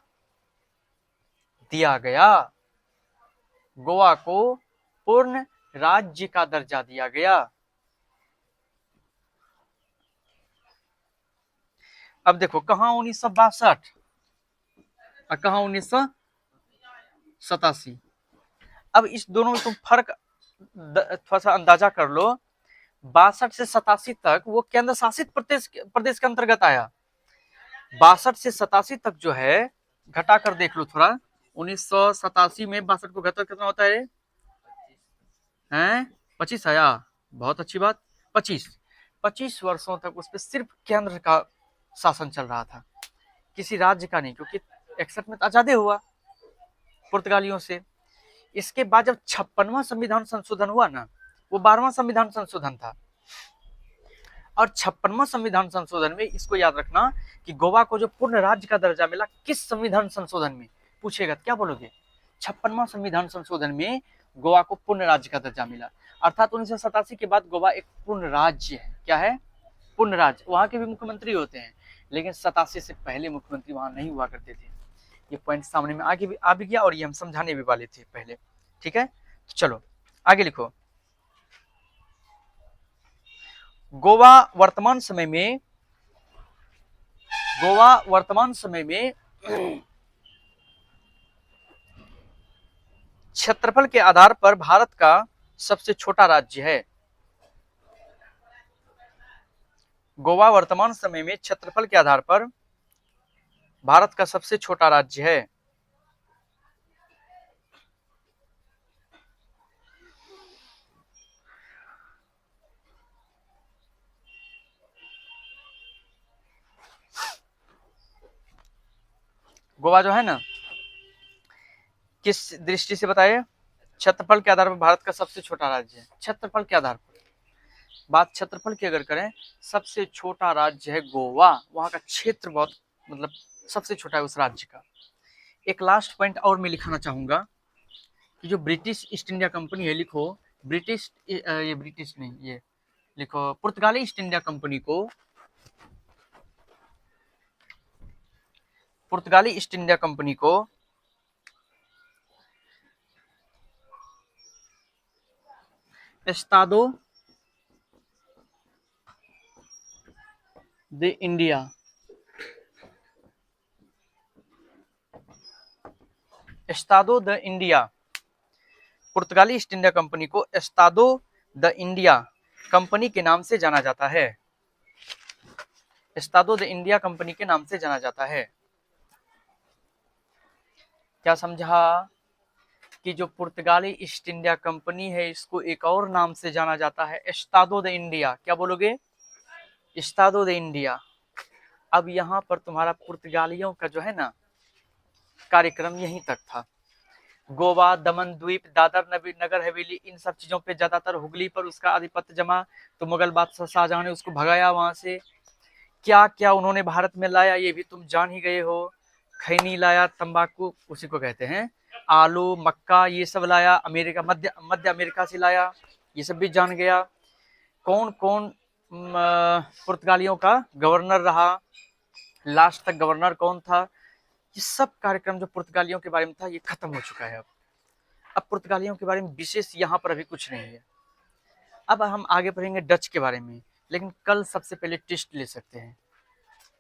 दिया गया। गोवा को पूर्ण राज्य का दर्जा दिया गया। अब देखो कहाँ 1962 और कहाँ 1987। अब इस दोनों में तुम फर्क थोड़ा सा अंदाजा कर लो। 62 से 87 तक वो केंद्र शासित प्रदेश प्रदेश के अंतर्गत आया। 62 से 87 तक जो है, घटा कर देख लो थोड़ा। 1987 में 62 को घटा कितना होता है? 25 आया। बहुत अच्छी बात। 25 वर्षों तक उस पर सिर्फ केंद्र का शासन चल रहा था, किसी राज्य का नहीं, क्योंकि 61 में तो आजादी हुआ पुर्तगालियों से। इसके बाद जब 56वां संविधान संशोधन हुआ ना, वो 12वां संविधान संशोधन था। और 56वां संविधान संशोधन में इसको याद रखना कि गोवा को जो पूर्ण राज्य का दर्जा मिला किस संविधान संशोधन में, पूछेगा क्या बोलोगे? 56वां संविधान संशोधन में गोवा को पूर्ण राज्य का दर्जा मिला। अर्थात 1987 के बाद गोवा एक पूर्ण राज्य है। क्या है? पूर्ण राज्य। वहां के भी मुख्यमंत्री होते हैं, लेकिन 87 से पहले मुख्यमंत्री वहां नहीं हुआ करते थे। ये पॉइंट सामने में आगे भी आ भी गया और ये हम समझाने भी वाले थे पहले। ठीक है, तो चलो आगे लिखो। गोवा वर्तमान समय में क्षेत्रफल के आधार पर भारत का सबसे छोटा राज्य है। गोवा वर्तमान समय में क्षेत्रफल के आधार पर भारत का सबसे छोटा राज्य है। गोवा जो है ना, किस दृष्टि से बताइए? क्षेत्रफल के आधार पर भारत का सबसे छोटा राज्य है। क्षेत्रफल के आधार पर बात, क्षेत्रफल की अगर करें, सबसे छोटा राज्य है गोवा। वहां का क्षेत्र बहुत, मतलब सबसे छोटा है उस राज्य का। एक लास्ट पॉइंट और मैं लिखाना चाहूंगा कि जो ब्रिटिश ईस्ट इंडिया कंपनी है, लिखो ब्रिटिश, ये ब्रिटिश नहीं, ये लिखो पुर्तगाली ईस्ट इंडिया कंपनी को, पुर्तगाली ईस्ट इंडिया कंपनी को Estado they India, Estado the India, पुर्तगाली ईस्ट इंडिया कंपनी को एस्तादो द इंडिया कंपनी के नाम से जाना जाता है। एस्तादो द इंडिया कंपनी के नाम से जाना जाता है। क्या समझा? कि जो पुर्तगाली ईस्ट इंडिया कंपनी है, इसको एक और नाम से जाना जाता है, एस्तादो द इंडिया। क्या बोलोगे? Estado the India. अब यहाँ पर तुम्हारा पुर्तगालियों का जो है ना कार्यक्रम यहीं तक था। गोवा, दमन द्वीप, दादर नगर हवेली, इन सब चीजों पे ज्यादातर हुगली पर उसका आधिपत्य जमा, तो मुगल बादशाह शाहजहां ने उसको भगाया वहां से। क्या क्या उन्होंने भारत में लाया ये भी तुम जान ही गए हो। खैनी लाया, तंबाकू उसी को कहते हैं, आलू, मक्का, ये सब लाया। अमेरिका, मध्य अमेरिका से लाया, ये सब भी जान गया। कौन कौन पुर्तगालियों का गवर्नर रहा, लास्ट तक गवर्नर कौन था, ये सब कार्यक्रम जो पुर्तगालियों के बारे में था ये खत्म हो चुका है। अब पुर्तगालियों के बारे में विशेष यहाँ पर अभी कुछ नहीं है। अब हम आगे बढ़ेंगे डच के बारे में, लेकिन कल सबसे पहले टेस्ट ले सकते हैं,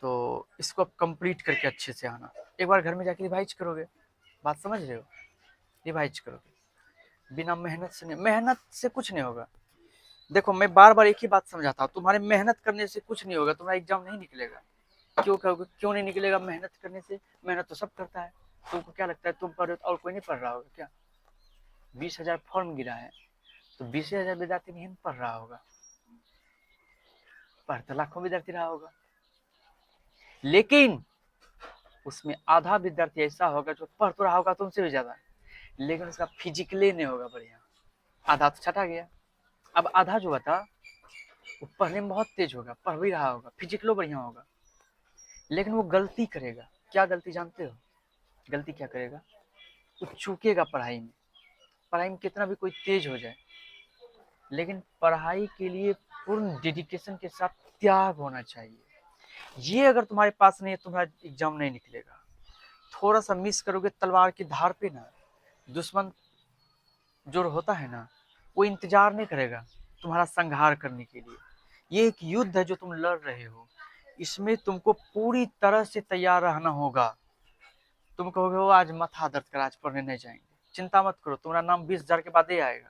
तो इसको अब कंप्लीट करके अच्छे से आना। एक बार घर में जाके रिवाइज करोगे, बात समझ रहे हो? रिवाइज करोगे, बिना मेहनत से नहीं, मेहनत से कुछ नहीं होगा। देखो मैं बार बार एक ही बात समझाता हूँ, तुम्हारे मेहनत करने से कुछ नहीं होगा, तुम्हारा एग्जाम नहीं निकलेगा। क्यों कहोगे क्यों नहीं निकलेगा? मेहनत करने से, मेहनत तो सब करता है। तुमको क्या लगता है तुम पढ़ रहे हो और कोई नहीं पढ़ रहा होगा क्या? 20,000 फॉर्म गिरा है तो 20,000 विद्यार्थी नहीं पढ़ रहा होगा, पढ़ तो लाखों विद्यार्थी रहा होगा, लेकिन उसमें आधा विद्यार्थी ऐसा होगा जो पढ़ तो रहा होगा तुमसे भी ज्यादा, लेकिन उसका फिजिकली नहीं होगा बढ़िया, आधा तो छटा गया। अब आधा जो बता वो पढ़ने में बहुत तेज होगा, पढ़ भी रहा होगा, फिजिकलो बढ़िया होगा, लेकिन वो गलती करेगा। क्या गलती जानते हो? गलती क्या करेगा? वो चूकेगा पढ़ाई में। पढ़ाई में कितना भी कोई तेज हो जाए, लेकिन पढ़ाई के लिए पूर्ण डेडिकेशन के साथ त्याग होना चाहिए। ये अगर तुम्हारे पास नहीं है, तुम्हारा एग्जाम नहीं निकलेगा। थोड़ा सा मिस करोगे तलवार की धार पे ना, दुश्मन जो होता है ना वो इंतजार नहीं करेगा तुम्हारा संहार करने के लिए। ये एक युद्ध है जो तुम लड़ रहे हो, इसमें तुमको पूरी तरह से तैयार रहना होगा। तुम कहोगे वो आज माथा दर्द कर, आज पढ़ने नहीं जाएंगे, चिंता मत करो, तुम्हारा नाम 20,000 के बाद ही आएगा,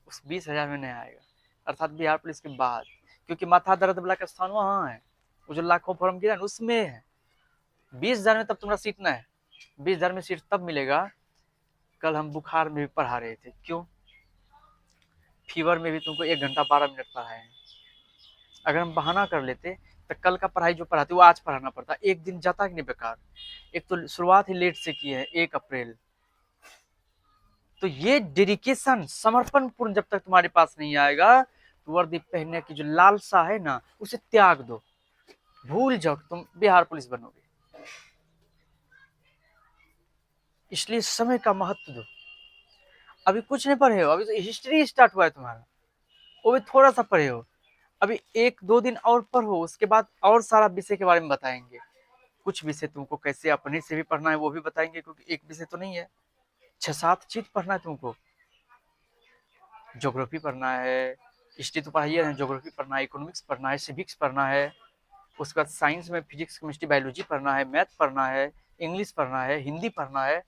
उस 20,000 में नहीं आएगा, अर्थात बिहार पुलिस के बाद, क्योंकि माथा दर्द वाला का स्थान वहाँ है, वो जो लाखों फॉर्म गिरा ना उसमें है। 20,000 में तब तुम्हारा सीट ना है, 20,000 में सीट तब मिलेगा। कल हम बुखार में भी पढ़ा रहे थे, क्यों? फीवर में भी तुमको 1 घंटा 12 मिनट पढ़ाए हैं। अगर हम बहाना कर लेते तो कल का पढ़ाई जो पढ़ाते वो आज पढ़ाना पड़ता, एक दिन जाता कि नहीं बेकार। एक तो शुरुआत ही लेट से की है, 1 अप्रैल। तो ये डेडिकेशन, समर्पण पूर्ण जब तक तुम्हारे पास नहीं आएगा, तो वर्दी पहनने की जो लालसा है ना उसे त्याग दो, भूल जाओ तुम बिहार पुलिस बनोगे। इसलिए समय का महत्व दो। अभी कुछ नहीं पढ़े हो, अभी तो हिस्ट्री स्टार्ट हुआ है तुम्हारा, वो भी थोड़ा सा पढ़े हो। अभी 1-2 दिन और पढ़ो, उसके बाद और सारा विषय के बारे में बताएंगे। कुछ विषय तुमको कैसे अपने से भी पढ़ना है वो भी बताएंगे, क्योंकि एक विषय तो नहीं है, 6-7 चीज पढ़ना है तुमको। ज्योग्राफी पढ़ना है, हिस्ट्री तो पढ़ाइए है, ज्योग्राफी पढ़ना है, इकोनॉमिक्स पढ़ना है, सिविक्स पढ़ना है, उसके बाद साइंस में फिजिक्स केमिस्ट्री बायोलॉजी पढ़ना है, मैथ पढ़ना है, इंग्लिश पढ़ना है, हिंदी पढ़ना है।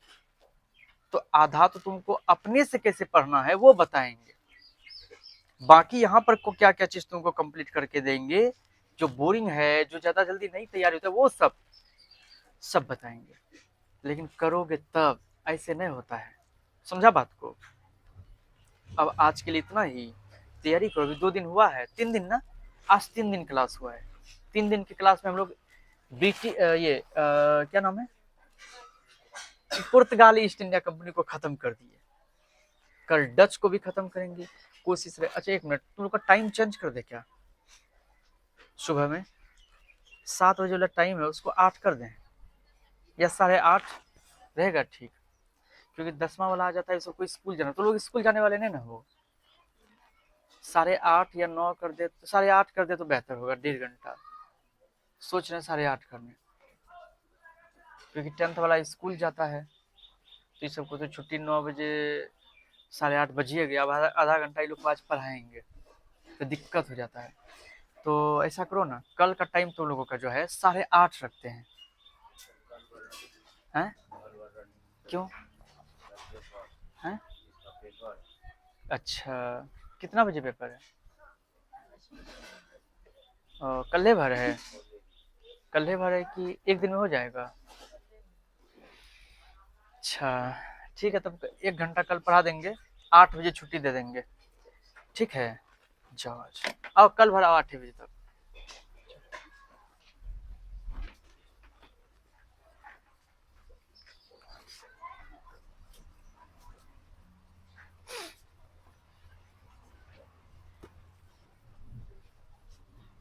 तो आधा तो तुमको अपने से कैसे पढ़ना है वो बताएंगे, बाकी यहाँ पर को क्या क्या चीज तुमको कंप्लीट करके देंगे, जो बोरिंग है, जो ज्यादा जल्दी नहीं तैयारी होता है वो सब बताएंगे। लेकिन करोगे तब, ऐसे नहीं होता है, समझा बात को? अब आज के लिए इतना ही, तैयारी करो। 2 दिन हुआ है, 3 दिन ना, आज 3 दिन क्लास हुआ है। 3 दिन की क्लास में हम लोग क्या नाम है, पुर्तगाली ईस्ट इंडिया कंपनी को खत्म कर दिए, कल डच को भी खत्म करेंगे, कोशिश रहे। अच्छा 1 मिनट, तुम लोग का टाइम चेंज कर दे क्या? सुबह में 7 बजे वाला टाइम है उसको 8 कर दें, या 8:30 रहेगा ठीक, क्योंकि 10वां वाला आ जाता है, सबको स्कूल जाना, तो लोग स्कूल जाने वाले नहीं ना हो। 8:30 या 9 कर दे, तो 8:30 कर दे तो बेहतर होगा, 1.5 घंटा सोच रहे हैं 8:30 करने, क्योंकि 10th वाला स्कूल जाता है, तो इस सबको तो छुट्टी 9 बजे, 8:30 बजिए गया, अब आधा घंटा ये लोग को आज पढ़ाएंगे, तो दिक्कत हो जाता है। तो ऐसा करो ना, कल का टाइम तुम लोगों का जो है 8:30 रखते हैं, हैं? क्यों हैं? अच्छा, कितना बजे पेपर है? कल भर है, कल भर है कि एक दिन में हो जाएगा? अच्छा ठीक है, तब 1 घंटा कल पढ़ा देंगे, 8 बजे छुट्टी दे देंगे, ठीक है? जाओ आज आओ, कल भर आओ 8 बजे तक।